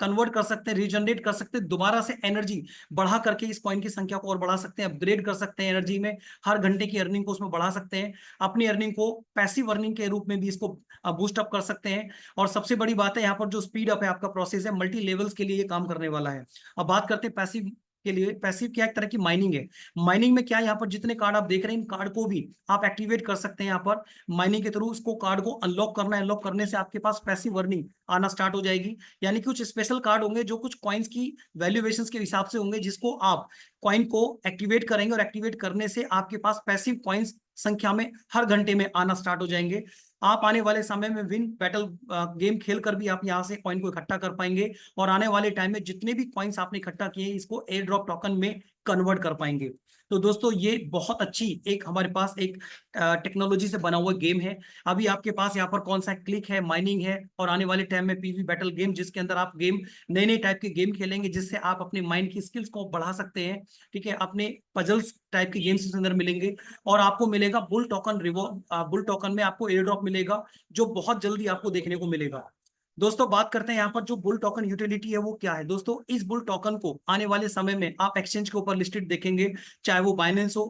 कन्वर्ट कर सकते हैं, रीजनरेट कर सकते हैं, दोबारा से एनर्जी बढ़ा करके इस कॉइन की संख्या को और बढ़ा सकते हैं, अपग्रेड कर सकते हैं एनर्जी में, हर घंटे की अर्निंग को उसमें बढ़ा सकते हैं, अपनी अर्निंग को पैसिव अर्निंग के रूप में भी इसको बूस्ट अप कर सकते हैं। और सबसे बड़ी बात है यहाँ पर जो स्पीड अप है आपका प्रोसेस है, मल्टी लेवल्स के लिए ये काम करने वाला है। अब बात करते हैं पैसिव के लिए। पैसिव क्या, एक तरह की माइनिंग है। माइनिंग में क्या, यहाँ पर जितने कार्ड आप देख रहे हैं इन कार्ड को भी आप एक्टिवेट कर सकते हैं यहाँ पर माइनिंग के थ्रू, उसको कार्ड को अनलॉक करना है, अनलॉक करने से आपके पास पैसिव अर्निंग आना स्टार्ट हो जाएगी। यानी कुछ स्पेशल कार्ड होंगे जो कुछ कॉइन्स की वैल्यूएशन के हिसाब से होंगे, जिसको आप कॉइन को एक्टिवेट करेंगे, और एक्टिवेट करने से आपके पास पैसिव कॉइन्स संख्या में हर घंटे में आना स्टार्ट हो जाएंगे। आप आने वाले समय में विन बैटल गेम खेल कर भी आप यहाँ से कॉइन को इकट्ठा कर पाएंगे, और आने वाले टाइम में जितने भी कॉइन्स आपने इकट्ठा किए इसको एयर ड्रॉप टोकन में कन्वर्ट कर पाएंगे। तो दोस्तों ये बहुत अच्छी एक हमारे पास एक टेक्नोलॉजी से बना हुआ गेम है। अभी आपके पास यहाँ पर कौन सा क्लिक है, माइनिंग है, और आने वाले टाइम में पीवी बैटल गेम, जिसके अंदर आप गेम नए नए टाइप के गेम खेलेंगे, जिससे आप अपने माइंड की स्किल्स को बढ़ा सकते हैं। ठीक है, अपने पजल्स टाइप के गेम्स के अंदर मिलेंगे, और आपको मिलेगा बुल टोकन बुल टोकन में आपको एयर ड्रॉप मिलेगा, जो बहुत जल्दी आपको देखने को मिलेगा। दोस्तों बात करते हैं यहाँ पर जो बुल टोकन यूटिलिटी है वो क्या है। दोस्तों इस बुल टोकन को आने वाले समय में आप एक्सचेंज के ऊपर लिस्टेड देखेंगे, चाहे वो बाइनेंस हो,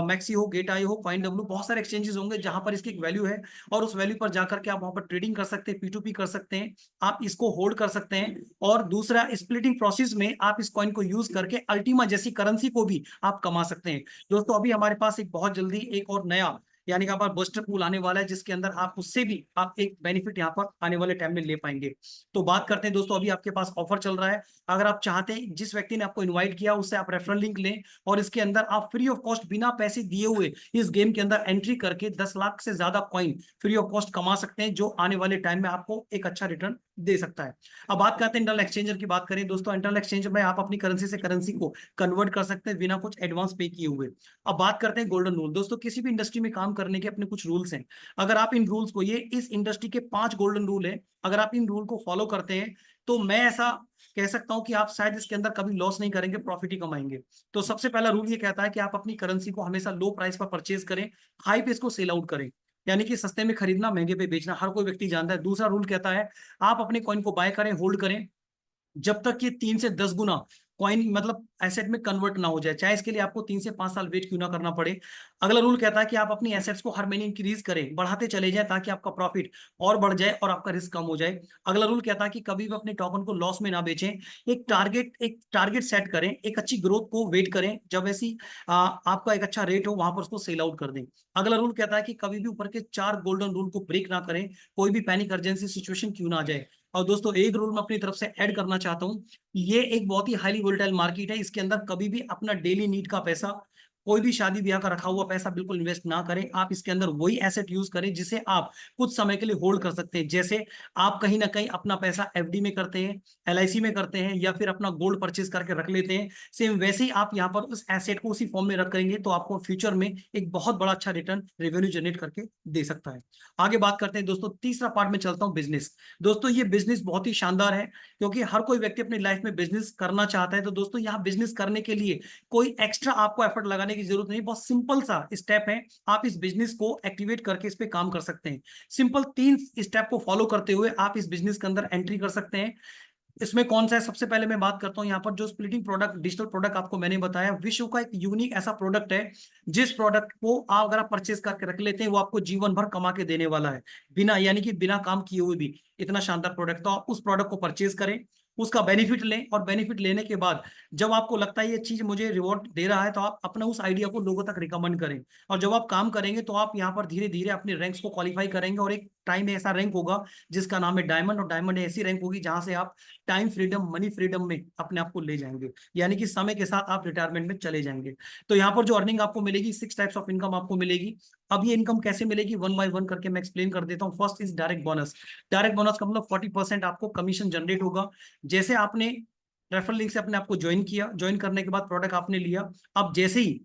मैक्सी हो, गेट आई हो, कॉइन डब्ल्यू, बहुत सारे एक्सचेंजेस होंगे जहां पर इसकी एक वैल्यू है, और उस वैल्यू पर जाकर के आप वहां पर ट्रेडिंग कर सकते हैं, P2P कर सकते हैं, आप इसको होल्ड कर सकते हैं। और दूसरा, स्प्लिटिंग प्रोसेस में आप इस कॉइन को यूज करके अल्टीमा जैसी करेंसी को भी आप कमा सकते हैं। दोस्तों अभी हमारे पास एक बहुत जल्दी एक और नया यानी कि आप बस्टर पूल आने वाला है, जिसके अंदर आप उससे भी आप एक बेनिफिट यहाँ पर आने वाले टाइम में ले पाएंगे। तो बात करते हैं दोस्तों, अभी आपके पास ऑफर चल रहा है। अगर आप चाहते हैं जिस व्यक्ति ने आपको इनवाइट किया उससे आप रेफरल लिंक लें, और इसके अंदर आप फ्री ऑफ कॉस्ट बिना पैसे दिए हुए इस गेम के अंदर एंट्री करके 10 लाख से ज्यादा कॉइन फ्री ऑफ कॉस्ट कमा सकते हैं, जो आने वाले टाइम में आपको एक अच्छा रिटर्न दे सकता है। अब बात करते हैं इंटरनल एक्सचेंजर की। बात करें दोस्तों, इंटरनल एक्सचेंजर में आप अपनी करेंसी से करेंसी को कन्वर्ट कर सकते हैं बिना कुछ एडवांस पे किए हुए। अब बात करते हैं गोल्डन रूल। दोस्तों किसी भी इंडस्ट्री में काम करने के अपने कुछ रूल्स हैं। अगर आप इन रूल्स को, ये इस इंडस्ट्री के 5 गोल्डन रूल है, अगर आप इन रूल को फॉलो करते हैं तो मैं ऐसा कह सकता हूं कि आप शायद इसके अंदर कभी लॉस नहीं करेंगे, प्रॉफिट ही कमाएंगे। तो सबसे पहला रूल ये कहता है कि आप अपनी करेंसी को हमेशा लो प्राइस पर परचेज करें, हाई पे इसको सेल आउट करें, यानी कि सस्ते में खरीदना महंगे पे बेचना हर कोई व्यक्ति जानता है। दूसरा रूल कहता है आप अपने कॉइन को बाय करें, होल्ड करें जब तक ये 3 से 10 गुना कॉइन मतलब एसेट में कन्वर्ट ना हो जाए, चाहे इसके लिए आपको 3 से 5 साल वेट क्यों ना करना पड़े। अगला रूल कहता है कि आप अपनी एसेट्स को हर महीने इंक्रीज करें, बढ़ाते चले जाएं ताकि आपका प्रॉफिट और बढ़ जाए और आपका रिस्क कम हो जाए। अगला रूल कहता है कि कभी भी अपने टोकन को लॉस में ना बेचें, एक टारगेट सेट करें, एक अच्छी ग्रोथ को वेट करें, जब ऐसी आपका एक अच्छा रेट हो वहां पर उसको सेल आउट कर दें। अगला रूल कहता है कि कभी भी ऊपर के 4 गोल्डन रूल को ब्रेक ना करें, कोई भी पैनिक अर्जेंसी सिचुएशन क्यों ना आ जाए। और दोस्तों एक रूल मैं अपनी तरफ से ऐड करना चाहता हूं, ये एक बहुत ही हाईली वोलेटाइल मार्केट है, इसके अंदर कभी भी अपना डेली नीड का पैसा, कोई भी शादी ब्याह का रखा हुआ पैसा बिल्कुल इन्वेस्ट ना करें। आप इसके अंदर वही एसेट यूज करें जिसे आप कुछ समय के लिए होल्ड कर सकते हैं। जैसे आप कहीं ना कहीं अपना पैसा एफडी में करते हैं, एलआईसी में करते हैं, या फिर अपना गोल्ड परचेज करके रख लेते हैं, सेम वैसे ही आप यहाँ पर उस एसेट को उसी फॉर्म में रख करेंगे तो आपको फ्यूचर में एक बहुत बड़ा अच्छा रिटर्न रेवेन्यू जनरेट करके दे सकता है। आगे बात करते हैं दोस्तों, तीसरा पार्ट में चलता हूं, बिजनेस। दोस्तों ये बिजनेस बहुत ही शानदार है क्योंकि हर कोई व्यक्ति अपनी लाइफ में बिजनेस करना चाहता है। तो दोस्तों यहाँ बिजनेस करने के लिए कोई एक्स्ट्रा आपको एफर्ट लगाने की जरूरत नहीं, बहुत सिंपल सा स्टेप है, आप इस बिजनेस को एक्टिवेट करके इस पे काम कर सकते हैं। सिंपल 3 स्टेप को फॉलो करते हुए आप इस बिजनेस के अंदर एंट्री कर सकते हैं। इसमें कौन सा है, सबसे पहले मैं बात करता हूं यहाँ पर जो स्प्लिटिंग प्रोडक्ट, डिजिटल प्रोडक्ट आपको मैंने बताया, विश्व का एक यूनिक ऐसा प्रोडक्ट है जिस प्रोडक्ट को आप अगर आप परचेज करके रख लेते हैं वो आपको जीवन भर कमा के देने वाला है, बिना यानी कि बिना काम किए हुए भी। इतना शानदार प्रोडक्ट, तो आप उस प्रोडक्ट को परचेज करें, उसका बेनिफिट लें, और बेनिफिट लेने के बाद जब आपको लगता है ये चीज मुझे रिवॉर्ड दे रहा है तो आप अपना उस आइडिया को लोगों तक रिकमेंड करें। और जब आप काम करेंगे तो आप यहाँ पर धीरे धीरे अपने रैंक्स को क्वालिफाई करेंगे, और एक टाइम में ऐसा रैंक होगा जिसका नाम है डायमंड, और डायमंड ऐसी रैंक होगी जहां से आप टाइम फ्रीडम, मनी फ्रीडम में अपने आप को ले जाएंगे, यानी कि समय के साथ आप रिटायरमेंट में चले जाएंगे। तो यहाँ पर जो अर्निंग आपको मिलेगी, 6 टाइप्स ऑफ इनकम आपको मिलेगी। अब ये इनकम कैसे मिलेगी, वन बाय वन करके मैं एक्सप्लेन कर देता हूँ। First is direct bonus. Direct bonus का मतलब 40% आपको कमीशन जनरेट होगा। जैसे आपने रेफरल लिंक से अपने आपको ज्वाइन किया, ज्वाइन करने के बाद प्रोडक्ट आपने लिया, अब जैसे ही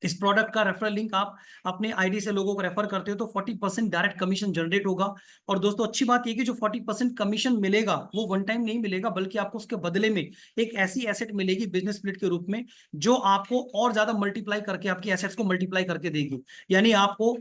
इस प्रोडक्ट का रेफरल लिंक आप अपने आईडी से लोगों को रेफर करते हो तो 40% डायरेक्ट कमीशन जनरेट होगा। और दोस्तों अच्छी बात ये कि जो 40% कमीशन मिलेगा वो वन टाइम नहीं मिलेगा, बल्कि आपको उसके बदले में एक ऐसी एसेट मिलेगी बिजनेस स्प्लिट के रूप में जो आपको और ज्यादा मल्टीप्लाई करके, आपकी एसेट्स को मल्टीप्लाई करके देगी, यानी आपको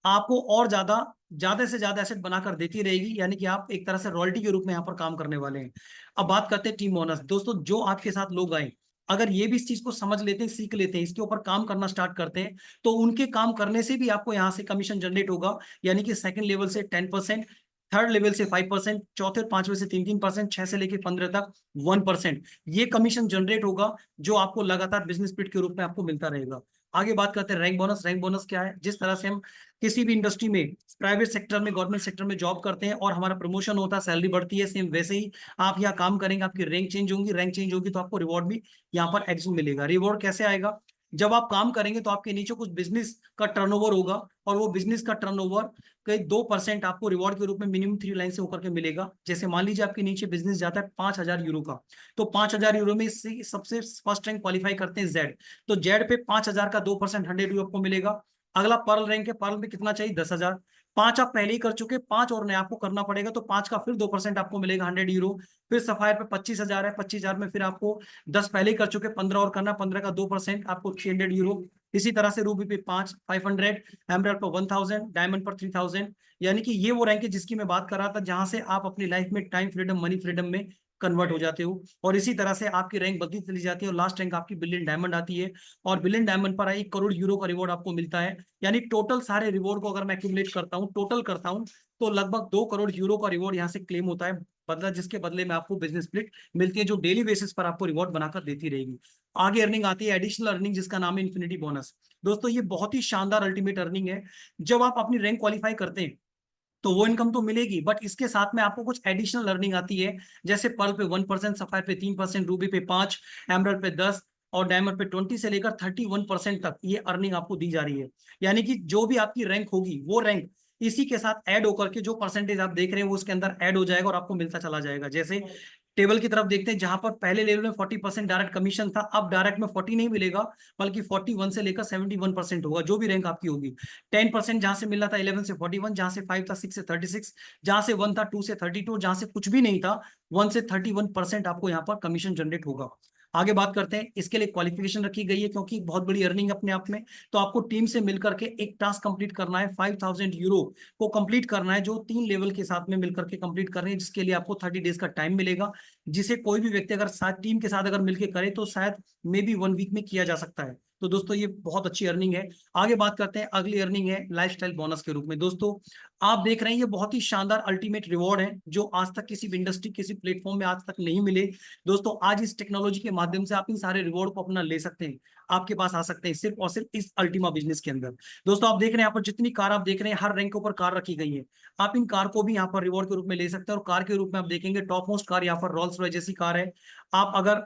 आपको और ज्यादा ज्यादा से ज्यादा एसेट बनाकर देती रहेगी, यानी कि आप एक तरह से रॉयल्टी के रूप में यहाँ पर काम करने वाले हैं। अब बात करते हैं टीम बोनस। दोस्तों जो आपके साथ लोग आए, अगर ये भी इस चीज को समझ लेते हैं, सीख लेते हैं, इसके ऊपर काम करना स्टार्ट करते हैं, तो उनके काम करने से भी आपको यहाँ से कमीशन जनरेट होगा, यानी कि सेकंड लेवल से 10%, थर्ड लेवल से 5%, चौथे और पांचवे से 3-3%, 6 से लेकर 15 तक 1%, ये कमीशन जनरेट होगा जो आपको लगातार बिजनेस स्प्लिट के रूप में आपको मिलता रहेगा। आगे बात करते हैं रैंक बोनस। रैंक बोनस क्या है, जिस तरह से हम किसी भी इंडस्ट्री में, प्राइवेट सेक्टर में, गवर्नमेंट सेक्टर में जॉब करते हैं और हमारा प्रमोशन होता है, सैलरी बढ़ती है, सेम वैसे ही आप यहाँ काम करेंगे, आपकी रैंक चेंज होंगी, रैंक चेंज होगी तो आपको रिवॉर्ड भी यहाँ पर एडिशनल मिलेगा। रिवॉर्ड कैसे आएगा, जब आप काम करेंगे तो आपके नीचे कुछ बिजनेस का टर्नओवर होगा, और वो बिजनेस का टर्नओवर के 2% आपको रिवॉर्ड के रूप में मिनिमम 3 लाइन से होकर के मिलेगा। जैसे मान लीजिए आपके नीचे बिजनेस जाता है 5,000 यूरो का, तो 5,000 यूरो में से सबसे फर्स्ट रैंक क्वालिफाई करते हैं जेड, तो जेड पे 5,000 का 2% 100 यूरो आपको मिलेगा। अगला पर्ल रैंक है, पर्ल में कितना चाहिए, 10,000, 5 आप पहले ही कर चुके, 5 और नया आपको करना पड़ेगा, तो 5 का फिर 2% आपको मिलेगा 100 यूरो। फिर सफायर पे 25,000 है, 25,000 में फिर आपको 10 पहले ही कर चुके, 15 और करना, 15 का 2% आपको 300 यूरो। इसी तरह से रूबी पे 500, एमराल्ड पर 1,000, डायमंड पर 3,000, यानी कि ये वो रैंक है जिसकी मैं बात कर रहा था, जहां से आप अपनी लाइफ में टाइम फ्रीडम, मनी फ्रीडम में कन्वर्ट हो जाते हो। और इसी तरह से आपकी रैंक बढ़ती चली जाती है और लास्ट रैंक आपकी बिलियन डायमंड आती है, और बिलियन डायमंड पर 1 करोड़ यूरो का रिवॉर्ड आपको मिलता है। यानी टोटल सारे रिवॉर्ड को अगर मैं एक्यूमुलेट करता हूँ, टोटल करता हूँ, तो लगभग 2 करोड़ यूरो का रिवॉर्ड यहाँ से क्लेम होता है, बदला जिसके बदले में आपको बिजनेस स्प्लिट मिलती है जो डेली बेसिस पर आपको रिवॉर्ड बनाकर देती रहेगी। आगे अर्निंग आती है एडिशनल अर्निंग, जिसका नाम है इन्फिनिटी बोनस। दोस्तों ये बहुत ही शानदार अल्टीमेट अर्निंग है। जब आप अपनी रैंक क्वालिफाई करते हैं तो वो इनकम तो मिलेगी, बट इसके साथ में आपको कुछ एडिशनल अर्निंग आती है, जैसे पर्ल पे 1%, सफायर पे 3%, रूबी पे 5, एमराल्ड पे 10, और डायमंड पे 20 से लेकर 31% तक ये अर्निंग आपको दी जा रही है। यानी कि जो भी आपकी रैंक होगी वो रैंक इसी के साथ ऐड होकर के जो परसेंटेज आप देख रहे हैं वो उसके अंदर ऐड हो जाएगा और आपको मिलता चला जाएगा। जैसे टेबल की तरफ देखते हैं, जहां पर पहले लेवल में 40% डायरेक्ट कमीशन था, अब डायरेक्ट में 40 नहीं मिलेगा, बल्कि 41 से लेकर 71% होगा, जो भी रैंक आपकी होगी। 10% जहां से मिल रहा था 11 से 41, जहां से 5 था 6 से 36, जहां से 1 था 2 से 32, जहां से कुछ भी नहीं था 1 से 31% आपको यहाँ पर कमीशन जनरेट होगा। आगे बात करते हैं, इसके लिए क्वालिफिकेशन रखी गई है क्योंकि बहुत बड़ी अर्निंग अपने आप में। तो आपको टीम से मिलकर के एक टास्क कंप्लीट करना है, 5000 यूरो को कंप्लीट करना है, जो 3 लेवल के साथ में मिलकर के कंप्लीट कर रहे हैं, जिसके लिए आपको 30 डेज का टाइम मिलेगा, जिसे कोई भी व्यक्ति अगर साथ टीम के साथ अगर मिलकर करे तो शायद मे बी 1 वीक में किया जा सकता है। तो दोस्तों ये बहुत अच्छी अर्निंग है। आगे बात करते हैं, अगली अर्निंग है लाइफस्टाइल बोनस के रूप में। दोस्तों आप देख रहे हैं ये बहुत ही शानदार अल्टीमेट रिवॉर्ड है, जो आज तक किसी भी इंडस्ट्री किसी प्लेटफॉर्म में आज तक नहीं मिले। दोस्तों आज इस टेक्नोलॉजी के माध्यम से आप इन सारे रिवॉर्ड को अपना ले सकते हैं, आपके पास आ सकते हैं सिर्फ और सिर्फ इस अल्टीमा बिजनेस के अंदर। दोस्तों आप देख रहे हैं यहाँ पर जितनी कार आप देख रहे हैं, हर रैंक के ऊपर कार रखी गई है, आप इन कार को भी यहाँ पर रिवॉर्ड के रूप में ले सकते हैं। और कार के रूप में आप देखेंगे टॉप मोस्ट कार यहाँ पर रोल्स रॉयस जैसी कार है। आप अगर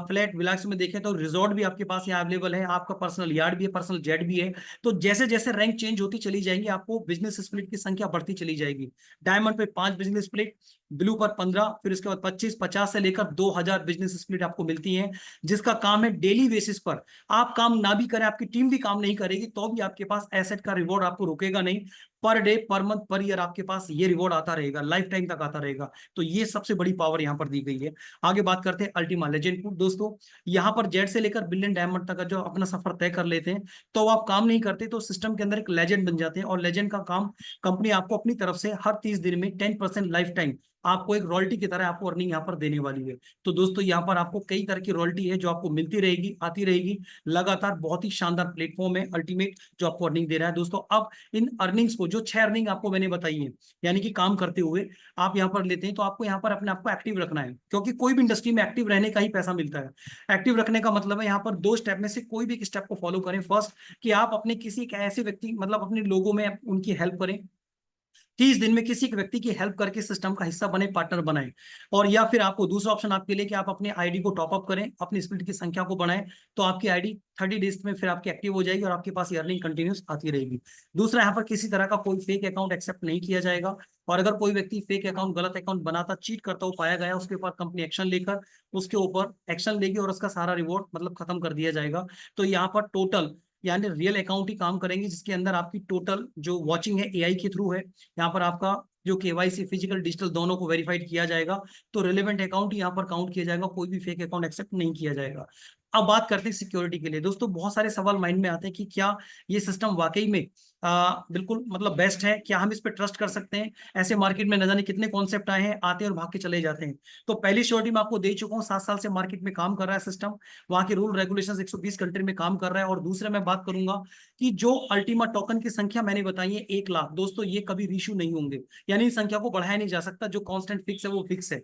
फ्लैट विलास में देखें तो रिजॉर्ट भी आपके पास यहाँ अवेलेबल है, आपका पर्सनल यार्ड भी है, पर्सनल जेट भी है। तो जैसे जैसे रैंक चेंज होती चली जाएंगी, आपको बिजनेस स्प्लिट की संख्या बढ़ती चली जाएगी। डायमंड पे 5 बिजनेस स्प्लिट, ब्लू पर 15, फिर उसके बाद 25, 50 से लेकर 2000 बिजनेस स्प्लिट आपको मिलती हैं, जिसका काम है डेली बेसिस पर। आप काम ना भी करें, आपकी टीम भी काम नहीं करेगी, तो भी आपके पास एसेट का रिवॉर्ड आपको रुकेगा नहीं। Per day, per month, per year आपके पास ये रिवॉर्ड आता रहेगा, लाइफ टाइम तक आता रहेगा। तो ये सबसे बड़ी पावर यहाँ पर दी गई है। आगे बात करते हैं अल्टीमा लेजेंड फूड। दोस्तों यहाँ पर जेड से लेकर बिलियन डायमंड तक का जो अपना सफर तय कर लेते हैं, तो आप काम नहीं करते तो सिस्टम के अंदर एक लेजेंड बन जाते हैं। और लेजेंड का काम कंपनी आपको अपनी तरफ से हर 30 दिन में 10% लाइफ टाइम आपको एक रॉयल्टी की तरह आपको अर्निंग यहाँ पर देने वाली है। तो दोस्तों यहाँ पर आपको कई तरह की रॉयल्टी है जो आपको मिलती रहेगी, आती रहेगी लगातार। बहुत ही शानदार प्लेटफॉर्म है अल्टीमेट, जो आपको अर्निंग दे रहा है। दोस्तों अब इन अर्निंग्स को, जो 6 अर्निंग आपको मैंने बताई है, यानी कि काम करते हुए आप यहाँ पर लेते हैं, तो आपको यहाँ पर अपने आप को एक्टिव रखना है, क्योंकि कोई भी इंडस्ट्री में एक्टिव रहने का ही पैसा मिलता है। एक्टिव रखने का मतलब है यहाँ पर 2 स्टेप में से कोई भी एक स्टेप को फॉलो करें। फर्स्ट, कि आप अपने किसी एक ऐसे व्यक्ति, मतलब अपने लोगों में उनकी हेल्प करें, 30 दिन में किसी एक व्यक्ति की हेल्प करके सिस्टम का हिस्सा बने, पार्टनर बनाए। और या फिर आपको दूसरा ऑप्शन आपके लिए कि आप अपने आईडी को टॉप अप करें, अपनी स्प्लिट की संख्या को बढ़ाएं, तो आपकी आईडी 30 डेज में फिर आपकी एक्टिव हो जाएगी और आपके पास अर्निंग कंटिन्यूस आती रहेगी। दूसरा, यहाँ पर किसी तरह का कोई फेक अकाउंट एक्सेप्ट नहीं किया जाएगा, और अगर कोई व्यक्ति फेक अकाउंट, गलत अकाउंट बनाता, चीट करता हुआ पाया गया, उसके ऊपर कंपनी एक्शन लेकर उसके ऊपर एक्शन लेगी और उसका सारा रिवॉर्ड मतलब खत्म कर दिया जाएगा। तो यहाँ पर टोटल यानी रियल अकाउंट ही काम करेंगे, जिसके अंदर आपकी टोटल जो वॉचिंग है एआई के थ्रू है। यहाँ पर आपका जो केवाईसी फिजिकल डिजिटल दोनों को वेरीफाइड किया जाएगा, तो रिलेवेंट अकाउंट यहाँ पर काउंट किया जाएगा, कोई भी फेक अकाउंट एक्सेप्ट नहीं किया जाएगा। अब बात करते हैं सिक्योरिटी के लिए। दोस्तों बहुत सारे सवाल माइंड में आते हैं कि क्या ये सिस्टम वाकई में बिल्कुल मतलब बेस्ट है, क्या हम इस पर ट्रस्ट कर सकते हैं? ऐसे मार्केट में न जाने कितने कॉन्सेप्ट आए हैं, आते हैं और भाग के चले जाते हैं। तो पहली श्योरिटी मैं आपको दे चुका हूँ, 7 साल से मार्केट में काम कर रहा है सिस्टम, वहां के रूल रेगुलेशन 120 कंट्री में काम कर रहा है। और दूसरा मैं बात करूंगा कि जो अल्टीमा टोकन की संख्या मैंने बताई है 1 लाख, दोस्तों ये कभी रिश्यू नहीं होंगे, यानी इस संख्या को बढ़ाया नहीं जा सकता। जो कांस्टेंट फिक्स है वो फिक्स है।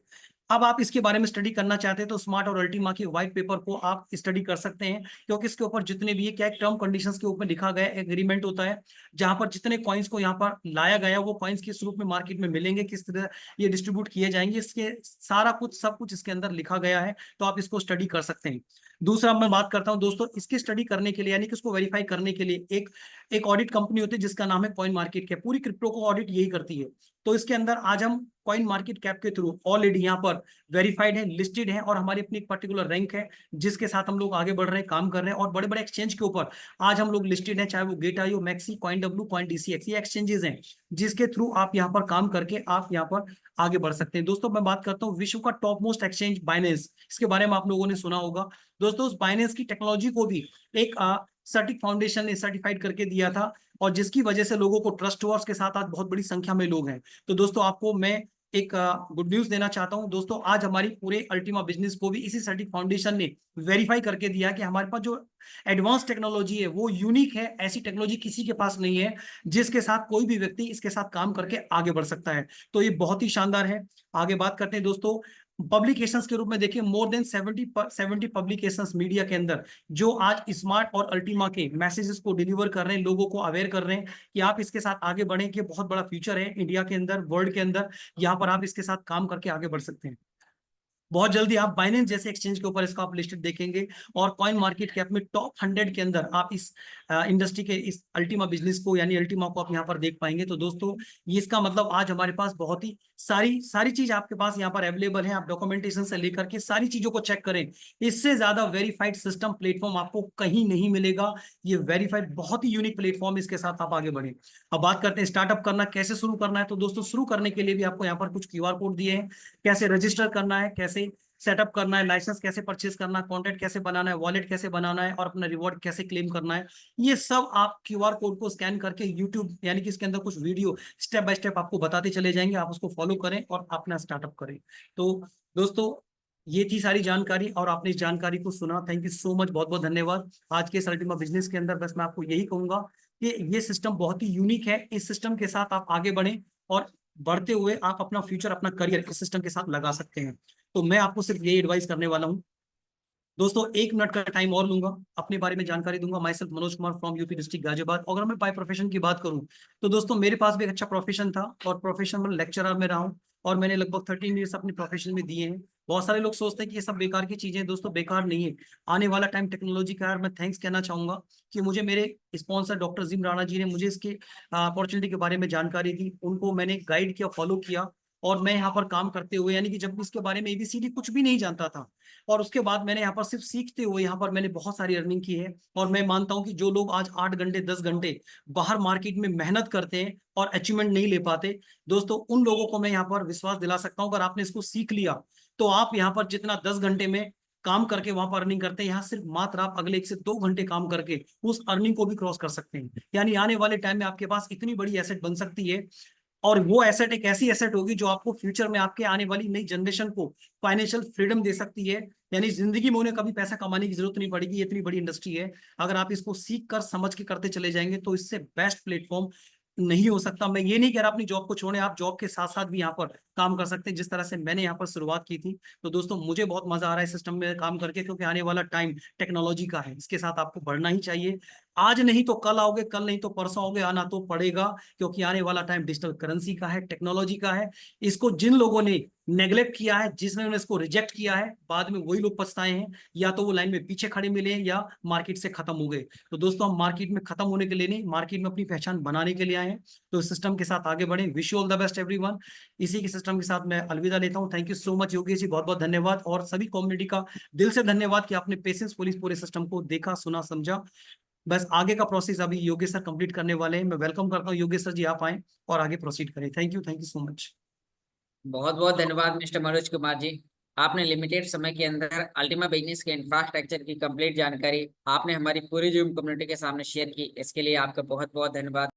अब आप इसके बारे में स्टडी करना चाहते हैं तो स्मार्ट और अल्टीमा के व्हाइट पेपर को आप स्टडी कर सकते हैं, क्योंकि इसके ऊपर जितने भी, क्या टर्म कंडीशंस के ऊपर लिखा गया एग्रीमेंट होता है, जहां पर जितने कॉइन्स को यहाँ पर लाया गया, वो कॉइन्स किस रूप में मार्केट में मिलेंगे, किस तरह ये डिस्ट्रीब्यूट किए जाएंगे, इसके सारा कुछ सब कुछ इसके अंदर लिखा गया है। तो आप इसको स्टडी कर सकते हैं। दूसरा मैं बात करता हूं दोस्तों, इसकी स्टडी करने के लिए, यानी कि इसको वेरीफाई करने के लिए एक एक ऑडिट कंपनी होती है जिसका नाम है कॉइन मार्केट कैप। पूरी क्रिप्टो को ऑडिट यही करती है। तो इसके अंदर आज हम कॉइन मार्केट कैप के थ्रू ऑलरेडी यहाँ पर वेरीफाइड है, लिस्टेड है, और हमारी अपनी एक पर्टिकुलर रैंक है जिसके साथ हम लोग आगे बढ़ रहे हैं, काम कर रहे हैं। और बड़े बड़े एक्सचेंज के ऊपर आज हम लोग लिस्टेड हैं, चाहे वो गेट.io, मैक्सी, कॉइन डब्ल्यू, कॉइन डीसीएक्स, ये एक्सचेंजेस हैं जिसके थ्रू आप यहाँ पर काम करके आप यहाँ पर आगे बढ़ सकते हैं। दोस्तों मैं बात करता हूँ विश्व का टॉप मोस्ट एक्सचेंज बाइनेंस, इसके बारे में आप लोगों ने सुना होगा। दोस्तों उस बाइनेंस की टेक्नोलॉजी को भी एक सर्टिक फाउंडेशन ने सर्टिफाइड करके दिया था, और जिसकी वजह से लोगों को ट्रस्ट हुआ, उसके साथ आज बहुत बड़ी संख्या में लोग हैं। तो दोस्तों आपको मैं एक गुड न्यूज देना चाहता हूं दोस्तों, आज हमारी पूरे अल्टीमा बिजनेस को भी इसी सर्टिक फाउंडेशन ने वेरीफाई करके दिया कि हमारे पास जो एडवांस टेक्नोलॉजी है वो यूनिक है, ऐसी टेक्नोलॉजी किसी के पास नहीं है, जिसके साथ कोई भी व्यक्ति इसके साथ काम करके आगे बढ़ सकता है। तो ये बहुत ही शानदार है। आगे बात करते हैं दोस्तों, पब्लिकेशंस के रूप में देखिए, मोर देन 70 पब्लिकेशंस मीडिया के अंदर जो आज स्मार्ट और अल्टीमा के मैसेजेस को डिलीवर कर रहे हैं, लोगों को अवेयर कर रहे हैं कि आप इसके साथ आगे बढ़ें, कि बहुत बड़ा फ्यूचर है इंडिया के अंदर, वर्ल्ड के अंदर, यहाँ पर आप इसके साथ काम करके आगे बढ़ सकते हैं। बहुत जल्दी आप बाइनेंस जैसे एक्सचेंज के ऊपर इसको आप लिस्टेड देखेंगे और कॉइन मार्केट कैप में टॉप 100 के अंदर आप इस इंडस्ट्री के इस अल्टीमा बिजनेस को यानी अल्टीमा को आप यहाँ पर देख पाएंगे। तो दोस्तों ये इसका मतलब आज हमारे पास बहुत ही सारी सारी चीज आपके पास यहाँ पर अवेलेबल है। आप डॉक्यूमेंटेशन से लेकर के सारी चीजों को चेक करें, इससे ज्यादा वेरीफाइड सिस्टम प्लेटफॉर्म आपको कहीं नहीं मिलेगा। ये वेरीफाइड बहुत ही यूनिक प्लेटफॉर्म, इसके साथ आप आगे बढ़े। अब बात करते हैं स्टार्टअप करना कैसे शुरू करना है। तो दोस्तों शुरू करने के लिए भी आपको यहाँ पर कुछ क्यूआर कोड दिए हैं, कैसे रजिस्टर करना है, कैसे सेटअप करना है, लाइसेंस कैसे परचेज करना है, कॉन्ट्रैक्ट कैसे बनाना है, वॉलेट कैसे बनाना है और अपना रिवॉर्ड कैसे क्लेम करना है। ये सब आप क्यूआर कोड को स्कैन करके यूट्यूब यानी कि इसके अंदर कुछ वीडियो स्टेप बाय स्टेप आपको बताते चले जाएंगे, आप उसको फॉलो करें और अपना स्टार्टअप करें। तो दोस्तों ये थी सारी जानकारी और आपने इस जानकारी को सुना, थैंक यू सो मच, बहुत बहुत धन्यवाद। आज के इस अल्टीमा बिजनेस के अंदर बस मैं आपको यही कहूंगा कि ये सिस्टम बहुत ही यूनिक है। इस सिस्टम के साथ आप आगे बढ़ें और बढ़ते हुए आप अपना फ्यूचर अपना करियर इस सिस्टम के साथ लगा सकते हैं। तो मैं आपको सिर्फ यही एडवाइस करने वाला हूँ। दोस्तों 1 मिनट का टाइम और लूंगा, अपने बारे में जानकारी दूंगा। My self Manoj Kumar from UP district Ghaziabad. अगर मैं बाय प्रोफेशन की बात करूं तो दोस्तों मेरे पास भी एक अच्छा प्रोफेशन था और प्रोफेशन में लेक्चरर में रहा हूं और मैंने लगभग 13 ईयर्स अपने प्रोफेशन में दिए हैं। बहुत सारे लोग सोचते हैं कि ये सब बेकार की चीजें, दोस्तों बेकार नहीं है। आने वाला टाइम टेक्नोलॉजी का है और मैं थैंक्स कहना चाहूंगा कि मुझे मेरे sponsor doctor gym Rana ji ने मुझे इसके अपॉर्चुनिटी के बारे में जानकारी दी, उनको मैंने गाइड किया, फॉलो किया और मैं यहाँ पर काम करते हुए यानी कि जब इसके बारे में एबीसीडी कुछ भी नहीं जानता था और उसके बाद मैंने यहाँ पर सिर्फ सीखते हुए यहाँ पर मैंने बहुत सारी अर्निंग की है। और मैं मानता हूँ कि जो लोग आज 8 घंटे 10 घंटे बाहर मार्केट में मेहनत करते हैं और अचीवमेंट नहीं ले पाते, दोस्तों उन लोगों को मैं यहाँ पर विश्वास दिला सकता हूँ अगर आपने इसको सीख लिया तो आप यहाँ पर जितना 10 घंटे में काम करके वहां पर अर्निंग करते हैं, यहाँ सिर्फ मात्र आप अगले 1 से 2 घंटे काम करके उस अर्निंग को भी क्रॉस कर सकते हैं। यानी आने वाले टाइम में आपके पास इतनी बड़ी एसेट बन सकती है और वो एसेट एक ऐसी एसेट होगी जो आपको फ्यूचर में आपके आने वाली नई जनरेशन को फाइनेंशियल फ्रीडम दे सकती है। यानी जिंदगी में उन्हें कभी पैसा कमाने की जरूरत नहीं पड़ेगी। ये इतनी बड़ी इंडस्ट्री है, अगर आप इसको सीख कर समझ के करते चले जाएंगे तो इससे बेस्ट प्लेटफॉर्म नहीं हो सकता। मैं ये नहीं कह रहा अपनी जॉब को छोड़ें, आप जॉब के साथ साथ भी यहाँ पर काम कर सकते हैं जिस तरह से मैंने यहाँ पर शुरुआत की थी। तो दोस्तों मुझे बहुत मजा आ रहा है सिस्टम में काम करके, क्योंकि आने वाला टाइम टेक्नोलॉजी का है, इसके साथ आपको बढ़ना ही चाहिए। आज नहीं तो कल आओगे, कल नहीं तो परसों आओगे, आना तो पड़ेगा, क्योंकि आने वाला टाइम डिजिटल करेंसी का है, टेक्नोलॉजी का है। इसको जिन लोगों ने नेग्लेक्ट किया है, जिसने इसको रिजेक्ट किया है, बाद में वही लोग पछताए हैं, या तो वो लाइन में पीछे खड़े मिले या मार्केट से खत्म हो गए। तो दोस्तों हम मार्केट में खत्म होने के लिए नहीं, मार्केट में अपनी पहचान बनाने के लिए आए हैं। तो इस सिस्टम के साथ आगे बढ़े। Wish you all the best everyone. इसी के सिस्टम के साथ मैं अलविदा लेता हूं। Thank you so much Yogesh ji, बहुत बहुत धन्यवाद और सभी कम्युनिटी का दिल से धन्यवाद कि आपने पेशेंस पुलिस पूरे सिस्टम को देखा, सुना, समझा। बस आगे का प्रोसेस अभी योगेश सर कंप्लीट करने वाले हैं। मैं वेलकम करता हूँ योगेश सर जी, आप आए और आगे प्रोसीड करें। Thank you so much. बहुत बहुत धन्यवाद मिस्टर मनोज कुमार जी। आपने लिमिटेड समय के अंदर अल्टीमा बिजनेस के इंफ्रास्ट्रक्चर की कंप्लीट जानकारी आपने हमारी पूरी जूम कम्युनिटी के सामने शेयर की, इसके लिए आपका बहुत बहुत धन्यवाद।